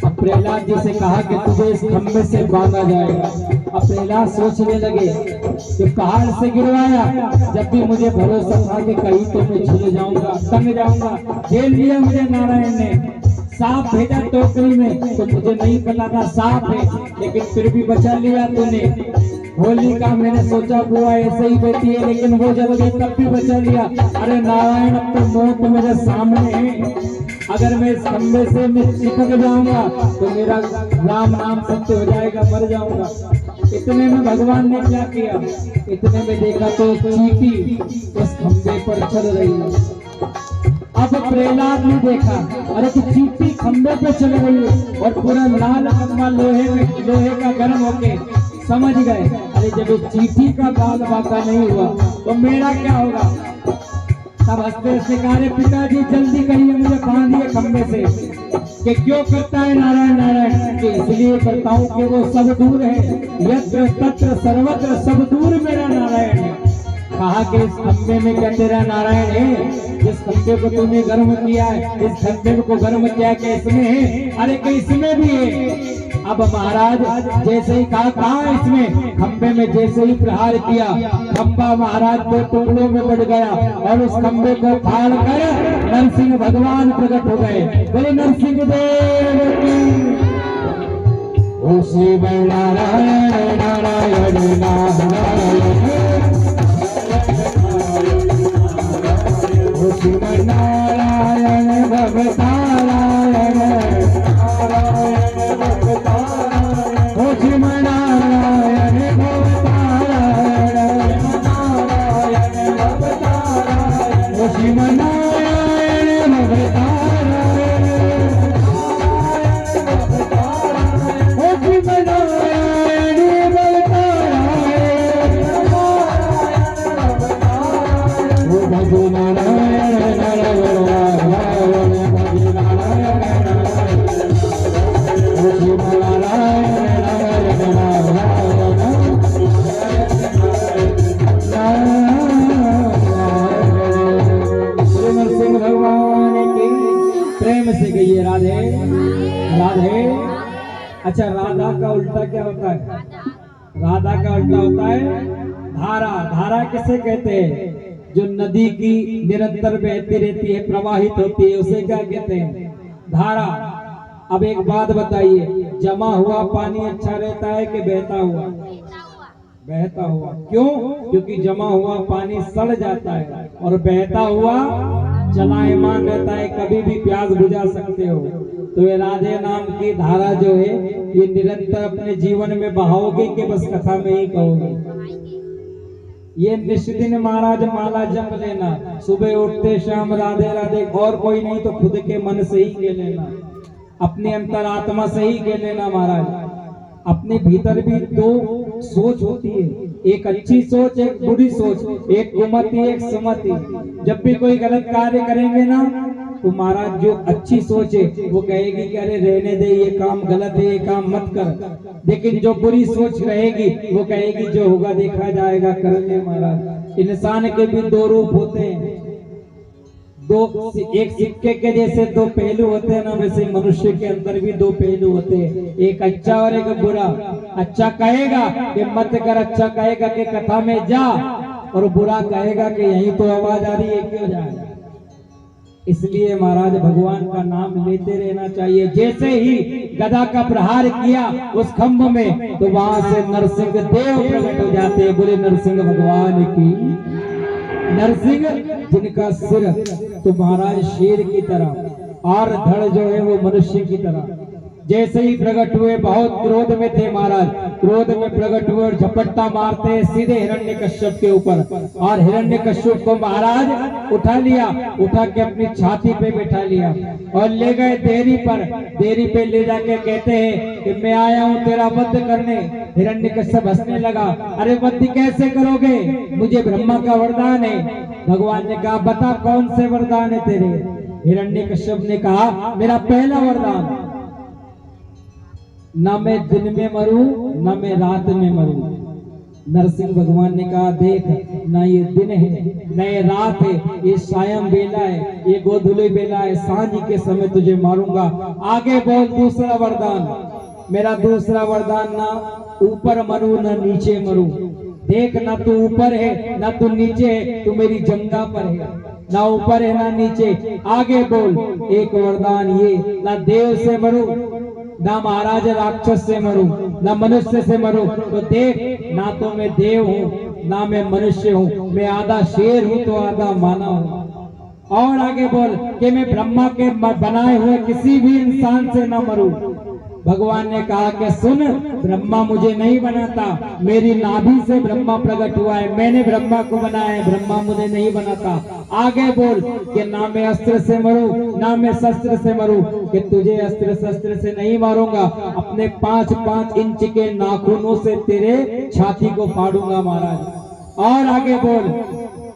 अब प्रहलाद जी से कहा कि तुझे इस खंबे से बांधा जाएगा। अब प्रहलाद सोचने लगे कि पहाड़ से गिरवाया, जब भी मुझे भरोसा था कि कहीं तो मैं झूल जाऊंगा, तंग जाऊंगा। झेल लिया मुझे नारायण ने। सांप भेजा टोकरी में तो मुझे नहीं पता था सांप है, लेकिन फिर भी बचा लिया तूने। होली का मैंने सोचा बुआ ऐसे ही बेटी है, लेकिन वो जब गई तब भी बचा लिया। अरे नारायण, अब तो मौत मेरे सामने है। अगर मैं इस खंबे से मैं चिपक जाऊंगा तो मेरा राम नाम सत्य हो जाएगा, मर जाऊंगा। इतने में भगवान ने क्या किया, इतने में देखा तो चींटी उस खंबे पर चल रही है। अब प्रहलाद ने देखा, अरे तो चींटी खंबे पे चल रही है और पूरा लाल खंबा लोहे का गर्म होके। समझ गए, अरे जब इस चींटी का बाल बाका नहीं हुआ तो मेरा क्या होगा। तब हंसते हंसते कहा, अरे पिताजी जल्दी करिए, मुझे बांधिए खंबे से। कि क्यों करता है नारायण नारायण, कि इसलिए करता हूँ कि वो सब दूर है, यत्र तत्र सर्वत्र सब दूर मेरा नारायण है। कहा कि इस खंबे में क्या तेरा नारायण है, जिस खंबे को तूने गर्म किया है, इस खंबे को गर्म किया कि इसमें है, अरे कि इसमें भी है। अब महाराज जैसे ही कहा इसमें, खंबे में जैसे ही प्रहार किया, खंबा महाराज दो टुकड़ों में बढ़ गया और उस खंबे को फाड़ कर नरसिंह भगवान प्रकट हो गए। बोले नरसिंह देव की। ओ शिव नारायण नारायण नारायण, ओ शिव नारायण भगतारायण, ओ शिव नारायण भगतारायण, ओ शिव नारायण भगतारायण, ओ शिव नारायण भगतारायण, ओ भगो नारायण नारायण नारायण, भगो नारायण नारायण, ओ शिव नारायण नारायण नारायण, श्री नरसिंह भगवान की। प्रेम से कहिए राधे राधे। अच्छा, राधा का उल्टा क्या होता है। राधा का उल्टा होता है धारा। धारा किसे कहते हैं, जो नदी की निरंतर बहती रहती है, प्रवाहित होती है, उसे क्या कहते हैं, धारा। अब एक बात बताइए, जमा हुआ पानी अच्छा रहता है कि बहता हुआ। बहता हुआ। क्यों, क्योंकि जमा हुआ पानी सड़ जाता है और बहता हुआ चलायमान रहता है, कभी भी प्यास बुझा सकते हो। तो ये राधे नाम की धारा जो है, ये निरंतर अपने जीवन में बहाओगे कि बस कथा में ही कहोगे। ये निश्चित महाराज माला जप लेना, सुबह उठते शाम राधे राधे, और कोई नहीं तो खुद के मन से ही कह लेना, अपने अंतरात्मा से ही कह लेना महाराज। अपने भीतर भी दो सोच होती है, एक अच्छी सोच, एक बुरी सोच, एक कुमति, एक सुमति। जब भी कोई गलत कार्य करेंगे ना तो महाराज जो अच्छी सोच है वो कहेगी कि अरे रहने दे, ये काम गलत है, ये काम मत कर। लेकिन जो बुरी सोच रहेगी वो कहेगी जो होगा देखा जाएगा, कर ले महाराज। इंसान के भी दो रूप होते हैं, दो, एक सिक्के के जैसे दो पहलू होते हैं ना, वैसे मनुष्य के अंदर भी दो पहलू होते हैं, एक अच्छा और एक बुरा। अच्छा कहेगा कि मत कर, अच्छा कहेगा कि कथा में जा, और बुरा कहेगा कि यही तो आवाज आ रही है, क्यों जाए। इसलिए महाराज भगवान का नाम लेते रहना चाहिए। जैसे ही गदा का प्रहार किया उस खंभ में, तो वहां से नरसिंह देव प्रकट हो जाते हैं। बोले नरसिंह भगवान की। नरसिंह जिनका सिर तो महाराज शेर की तरह और धड़ जो है वो मनुष्य की तरह। जैसे ही प्रकट हुए, बहुत क्रोध में थे महाराज, क्रोध में प्रकट हुए और झपट्टा मारते हैं सीधे हिरण्यकश्यप के ऊपर। और हिरण्यकश्यप को महाराज उठा लिया, उठा के अपनी छाती पे बैठा लिया और ले गए देहरी पर। देहरी पे ले जाके कहते हैं कि मैं आया हूँ तेरा वध करने। हिरण्यकश्यप हंसने लगा, अरे वध कैसे करोगे, मुझे ब्रह्मा का वरदान है। भगवान ने कहा बता कौन से वरदान है तेरे। हिरण्यकश्यप ने कहा मेरा पहला वरदान, ना मैं दिन में मरूं ना मैं रात में मरूं। नरसिंह भगवान ने कहा देख, ना ये दिन है ना ये रात है, ये सायं बेला है, ये गोधुली बेला है, सांझ के समय तुझे मारूंगा। आगे बोल दूसरा वरदान। मेरा दूसरा वरदान, ना ऊपर मरूं ना नीचे मरूं। देख, ना तू ऊपर है ना तू नीचे है, तू मेरी जंगा पर है, ना ऊपर है ना नीचे। आगे बोल। एक वरदान ये, ना देव से मरूं ना महाराज राक्षस से मरूं ना मनुष्य से मरूं। तो देख, ना तो मैं देव हूँ ना मैं मनुष्य हूँ, मैं आधा शेर हूँ तो आधा मानव हूँ। और आगे बोल कि मैं ब्रह्मा के बनाए हुए किसी भी इंसान से ना मरूं। भगवान ने कहा कि सुन, ब्रह्मा मुझे नहीं बनाता, मेरी नाभि से ब्रह्मा प्रकट हुआ है, मैंने ब्रह्मा को बनाया है, ब्रह्मा मुझे नहीं बनाता। आगे बोल कि ना मैं अस्त्र से मरूं ना मैं शस्त्र से मरूं, कि तुझे अस्त्र शस्त्र से नहीं मारूंगा, अपने 5-5 इंच के नाखूनों से तेरे छाती को फाड़ूंगा महाराज। और आगे बोल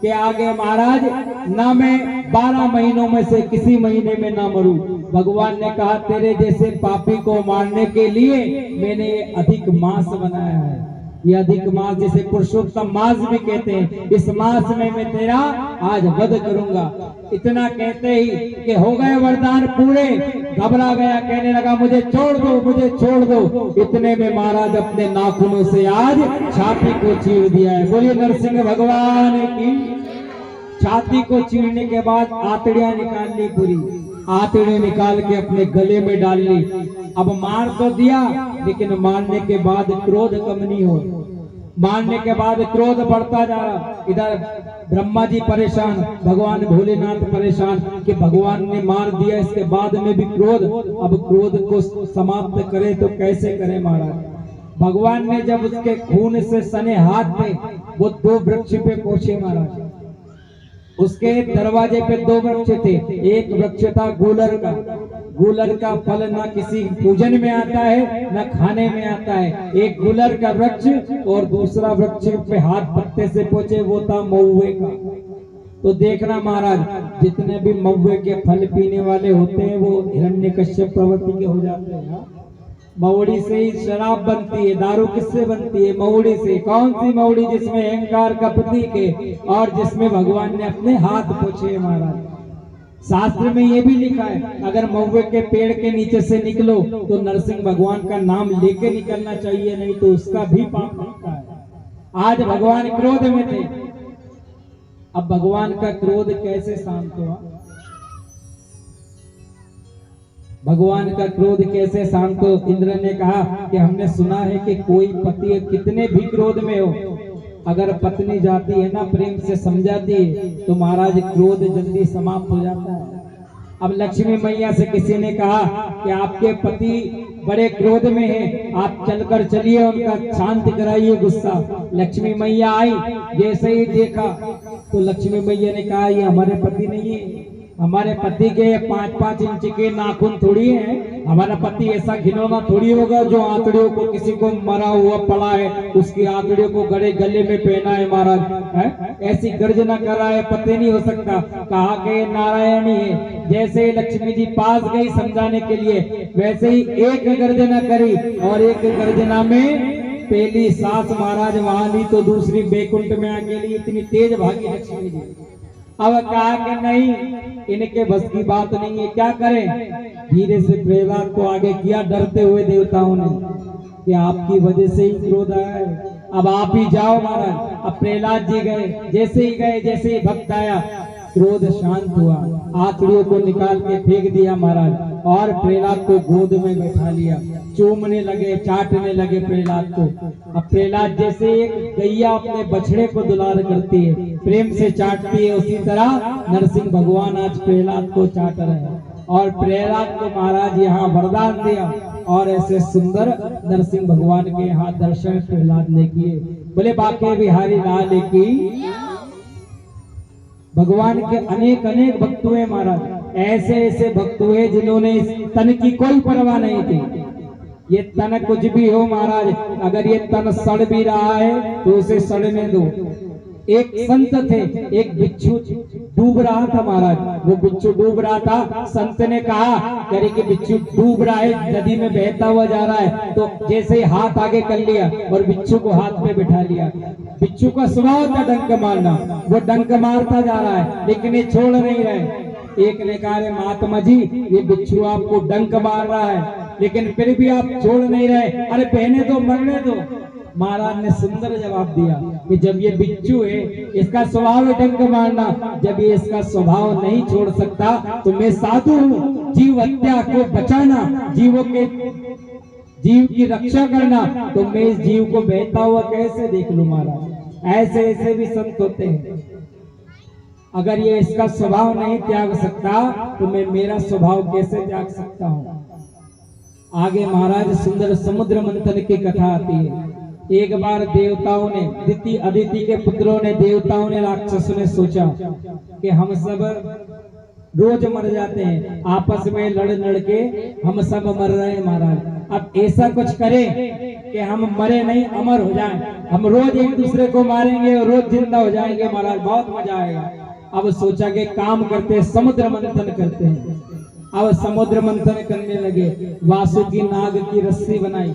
कि आगे महाराज, ना मैं 12 महीनों में से किसी महीने में ना मरूं। भगवान ने कहा तेरे जैसे पापी को मारने के लिए मैंने ये अधिक मास बनाया है। ये अधिक मास जिसे पुरुषोत्तम मास भी कहते हैं, इस मास में मैं तेरा आज वध करूंगा। इतना कहते ही कि हो गए वरदान पूरे, घबरा गया, कहने लगा मुझे छोड़ दो मुझे छोड़ दो। इतने में महाराज अपने नाखूनों से आज छाती को चीर दिया है। बोलिए नरसिंह भगवान की। छाती को चीरने के बाद आंतड़ियां निकाल ली, पूरी आंतड़े निकाल के अपने गले में डाल ली। अब मार तो दिया, लेकिन मारने के बाद क्रोध कम नहीं हो, मारने के बाद क्रोध बढ़ता जा रहा। इधर ब्रह्मा जी परेशान, भगवान भोलेनाथ परेशान कि भगवान ने मार दिया, इसके बाद में भी क्रोध। अब क्रोध को समाप्त करे तो कैसे करे महाराज। भगवान ने जब उसके खून से सने हाथ थे, वो 2 वृक्ष पे पहुंचे महाराज। उसके दरवाजे पे 2 वृक्ष थे। एक वृक्ष था गूलर का। गूलर का फल ना किसी पूजन में आता है ना खाने में आता है। एक गूलर का वृक्ष और दूसरा वृक्ष पे हाथ पत्ते से पहुंचे, वो था महुए का। तो देखना महाराज, जितने भी महुए के फल पीने वाले होते हैं वो हिरण्यकश्यप प्रवृत्ति के हो जाते हैं। महुड़ी से ही शराब बनती है, दारू किससे बनती है? महुड़ी से। कौन सी महुड़ी? जिसमें अहंकार का प्रतीक है और जिसमें भगवान ने अपने हाथ पोछे महाराज। शास्त्र में ये भी लिखा है, अगर महुए के पेड़ के नीचे से निकलो तो नरसिंह भगवान का नाम लेके निकलना चाहिए, नहीं तो उसका भी पाप लगता है। आज भगवान क्रोध में थे। अब भगवान का क्रोध कैसे शांत हुआ? भगवान का क्रोध कैसे शांत हो? इंद्र ने कहा कि हमने सुना है कि कोई पति कितने भी क्रोध में हो, अगर पत्नी जाती है ना प्रेम से समझाती है तो महाराज क्रोध जल्दी समाप्त हो जाता है। अब लक्ष्मी मैया से किसी ने कहा कि आपके पति बड़े क्रोध में हैं, आप चलकर चलिए उनका शांत कराइए गुस्सा। लक्ष्मी मैया आई, जैसे ही देखा तो लक्ष्मी मैया ने कहा ये हमारे पति नहीं है, हमारे पति के 5-5 इंच के नाखून थोड़ी है, हमारा पति ऐसा घिनौना थोड़ी होगा जो आंतड़ियों को, किसी को मरा हुआ पड़ा है उसकी आंतड़ियों को गले में पहना है महाराज है? ऐसी गर्जना कर रहा है, पति नहीं हो सकता। कहा कि नारायणी है। जैसे ही लक्ष्मी जी पास गई समझाने के लिए, वैसे ही एक गर्जना करी और एक गर्जना में पहली सांस महाराज वहां ली तो दूसरी बैकुंठ में आके ली। इतनी तेज भागी लक्ष्मी जी। अब कहा कि नहीं, इनके बस की बात नहीं है, क्या करें? धीरे से प्रहलाद को आगे किया, डरते हुए देवताओं ने, कि आपकी वजह से ही क्रोध आया है, अब आप ही जाओ महाराज। अब प्रहलाद जी गए, जैसे ही भक्त आया क्रोध शांत हुआ, आंतड़ियों को निकाल के फेंक दिया महाराज और प्रहलाद को गोद में बैठा लिया। चूमने लगे, चाटने लगे प्रहलाद को। अब प्रहलाद जैसे एक गैया अपने बछड़े को दुलार करती है, प्रेम से चाटती है, उसी तरह नरसिंह भगवान आज प्रहलाद को चाट रहे हैं। और प्रहलाद को महाराज यहाँ वरदान दिया और ऐसे सुंदर नरसिंह भगवान के यहाँ दर्शन प्रहलाद ने किए। बोले बाके बिहारी लाल की। भगवान के अनेक अनेक भक्त हुए महाराज, ऐसे ऐसे भक्त हुए जिन्होंने इस तन की कोई परवाह नहीं थी। ये तन कुछ भी हो महाराज, अगर ये तन सड़ भी रहा है तो उसे सड़ने दो। एक संत थे, एक बिच्छू डूब रहा था महाराज, वो बिच्छू डूब रहा था। संत ने कहा करे कि बिच्छू डूब रहा है, नदी में बहता हुआ जा रहा है, तो जैसे ही हाथ आगे कर लिया और बिच्छू को हाथ में बिठा लिया। बिच्छू का स्वभाव था डंक मारना, वो डंक मारता जा रहा है लेकिन ये छोड़ नहीं रहे। एक ने कहा महात्मा जी ये बिच्छू आपको डंक मार रहा है लेकिन फिर भी आप छोड़ नहीं रहे, अरे बहने दो, मरने दो। महाराज ने सुंदर जवाब दिया कि जब ये बिच्छू है, इसका स्वभाव है डंक मारना, जब ये इसका स्वभाव नहीं छोड़ सकता तो मैं साधु हूँ, जीव हत्या को बचाना, जीव की रक्षा करना, तो मैं इस जीव को बहता हुआ कैसे देख लूं महाराज। ऐसे ऐसे भी संत होते हैं, अगर ये इसका स्वभाव नहीं त्याग सकता तो मैं मेरा स्वभाव कैसे त्याग सकता हूँ। आगे महाराज सुंदर समुद्र मंथन की कथा आती है। एक बार देवताओं ने, दिति अदिति के पुत्रों ने, देवताओं ने, राक्षसों ने सोचा कि हम सब रोज मर जाते हैं, आपस में लड़ लड़ के हम सब मर रहे हैं महाराज। अब ऐसा कुछ करें कि हम मरे नहीं, अमर हो जाएं। हम रोज एक दूसरे को मारेंगे और रोज जिंदा हो जाएंगे महाराज, बहुत मजा आएगा। अब सोचा कि काम करते हैं, समुद्र मंथन करते हैं। अब समुद्र मंथन करने लगे, वासुकी नाग की रस्सी बनाई,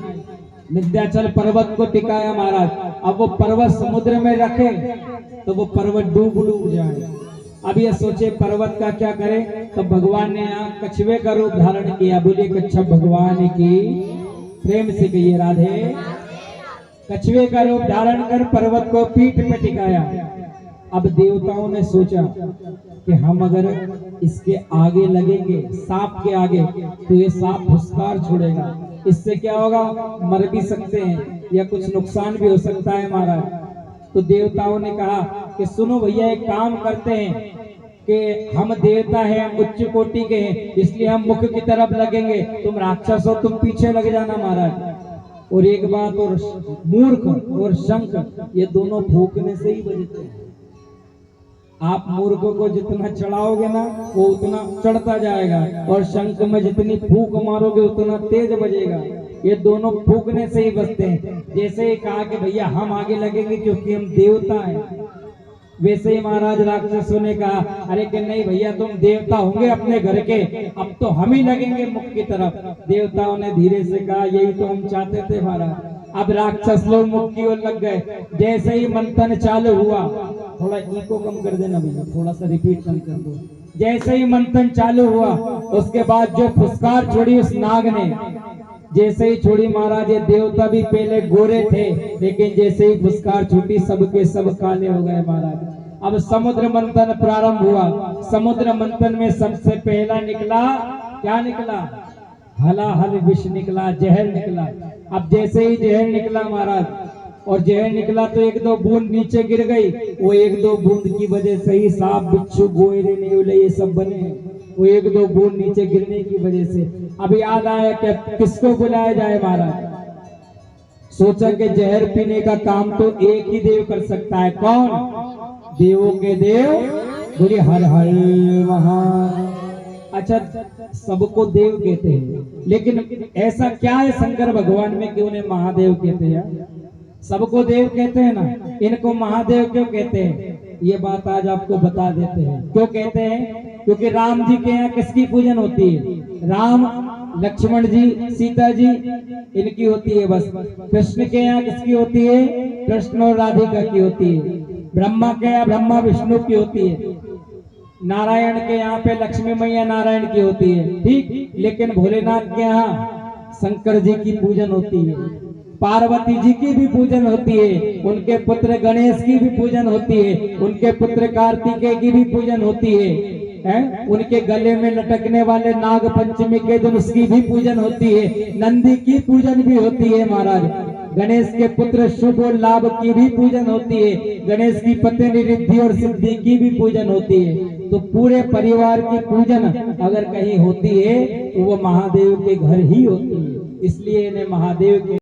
विंध्याचल पर्वत को टिकाया महाराज। अब वो पर्वत समुद्र में रखे तो वो पर्वत डूब जाए। अब ये सोचे पर्वत का क्या करें, तो भगवान ने यहाँ कछुए का रूप धारण किया। बोलिए कच्छप भगवान की, प्रेम से कहिए राधे। कछुए का रूप धारण कर पर्वत को पीठ में टिकाया। अब देवताओं ने सोचा कि हम अगर इसके आगे लगेंगे, सांप के आगे, तो ये सांप फुसकार छोड़ेगा, इससे क्या होगा, मर भी सकते हैं या कुछ नुकसान भी हो सकता है महाराज। तो देवताओं ने कहा कि सुनो भैया, एक काम करते हैं कि हम देवता हैं, उच्च कोटि के हैं, इसलिए हम मुख की तरफ लगेंगे, तुम राक्षस हो, तुम पीछे लग जाना महाराज। और एक बात और, मूर्ख और शंख ये दोनों फूकने से ही बजते हैं। आप मूर्खों को जितना चढ़ाओगे ना वो उतना चढ़ता जाएगा, और शंख में जितनी फूक मारोगे उतना तेज बजेगा। ये दोनों फूकने से ही बजते हैं। जैसे ही कहा कि भैया हम आगे लगेंगे क्योंकि हम देवता हैं, वैसे ही महाराज राक्षसों ने कहा अरे कि नहीं भैया, तुम देवता होंगे अपने घर के, अब तो हम ही लगेंगे मुख की तरफ। देवताओं ने धीरे से कहा यही तो हम चाहते थे महाराज। अब राक्षस लोग मुख की ओर लग गए। जैसे ही मंथन चालू हुआ, थोड़ा इको कम कर देना भैया, थोड़ा सा रिपीट कम कर दो। जैसे ही मंथन चालू हुआ उसके बाद जो फुसकार छोड़ी उस नाग ने, जैसे ही छोड़ी महाराज, ये देवता भी पहले गोरे थे लेकिन जैसे ही फुसकार छूटी सबके सब काले हो गए महाराज। अब समुद्र मंथन प्रारंभ हुआ। समुद्र मंथन में सबसे पहला निकला, क्या निकला, हलाहल विष निकला, जहर निकला। अब जैसे ही जहर निकला महाराज, और जहर निकला तो एक दो बूंद नीचे गिर गई। वो एक दो बूंद की वजह से ही सांप, बिच्छू, गोयरे, नेवले ये सब बने। वो एक दो बूंद नीचे गिरने की वजह से अब याद आया कि किसको बुलाया जाए महाराज। सोचा कि जहर पीने का काम तो एक ही देव कर सकता है। कौन? देवों के देव, बोले हर हर महान। अच्छा, सबको देव कहते हैं लेकिन ऐसा क्या है शंकर भगवान में कि उन्हें महादेव कहते हैं? सबको देव कहते हैं ना, इनको महादेव क्यों कहते हैं? ये बात आज आपको बता देते हैं। क्यों कहते हैं? क्योंकि राम जी के यहाँ किसकी पूजन होती है? राम, लक्ष्मण जी, सीता जी, इनकी होती है बस। कृष्ण के यहाँ किसकी होती है? कृष्ण और राधिका की होती है। ब्रह्मा के यहाँ ब्रह्मा विष्णु की होती है। नारायण के यहाँ पे लक्ष्मी मैया नारायण की होती है, ठीक। लेकिन भोलेनाथ के यहाँ शंकर जी की पूजन होती है। पार्वती जी की भी पूजन होती है, उनके पुत्र गणेश की भी पूजन होती है, उनके पुत्र कार्तिकेय की भी पूजन होती है, उनके गले में लटकने वाले नाग पंचमी के दिन उसकी भी पूजन होती है, नंदी की पूजन भी होती है महाराज, गणेश के पुत्र शुभ और लाभ की भी पूजन होती है, गणेश की पत्नी रिद्धि और सिद्धि की भी पूजन होती है। तो पूरे परिवार की पूजन अगर कहीं होती है तो वो महादेव के घर ही होती है, इसलिए इन्हें महादेव के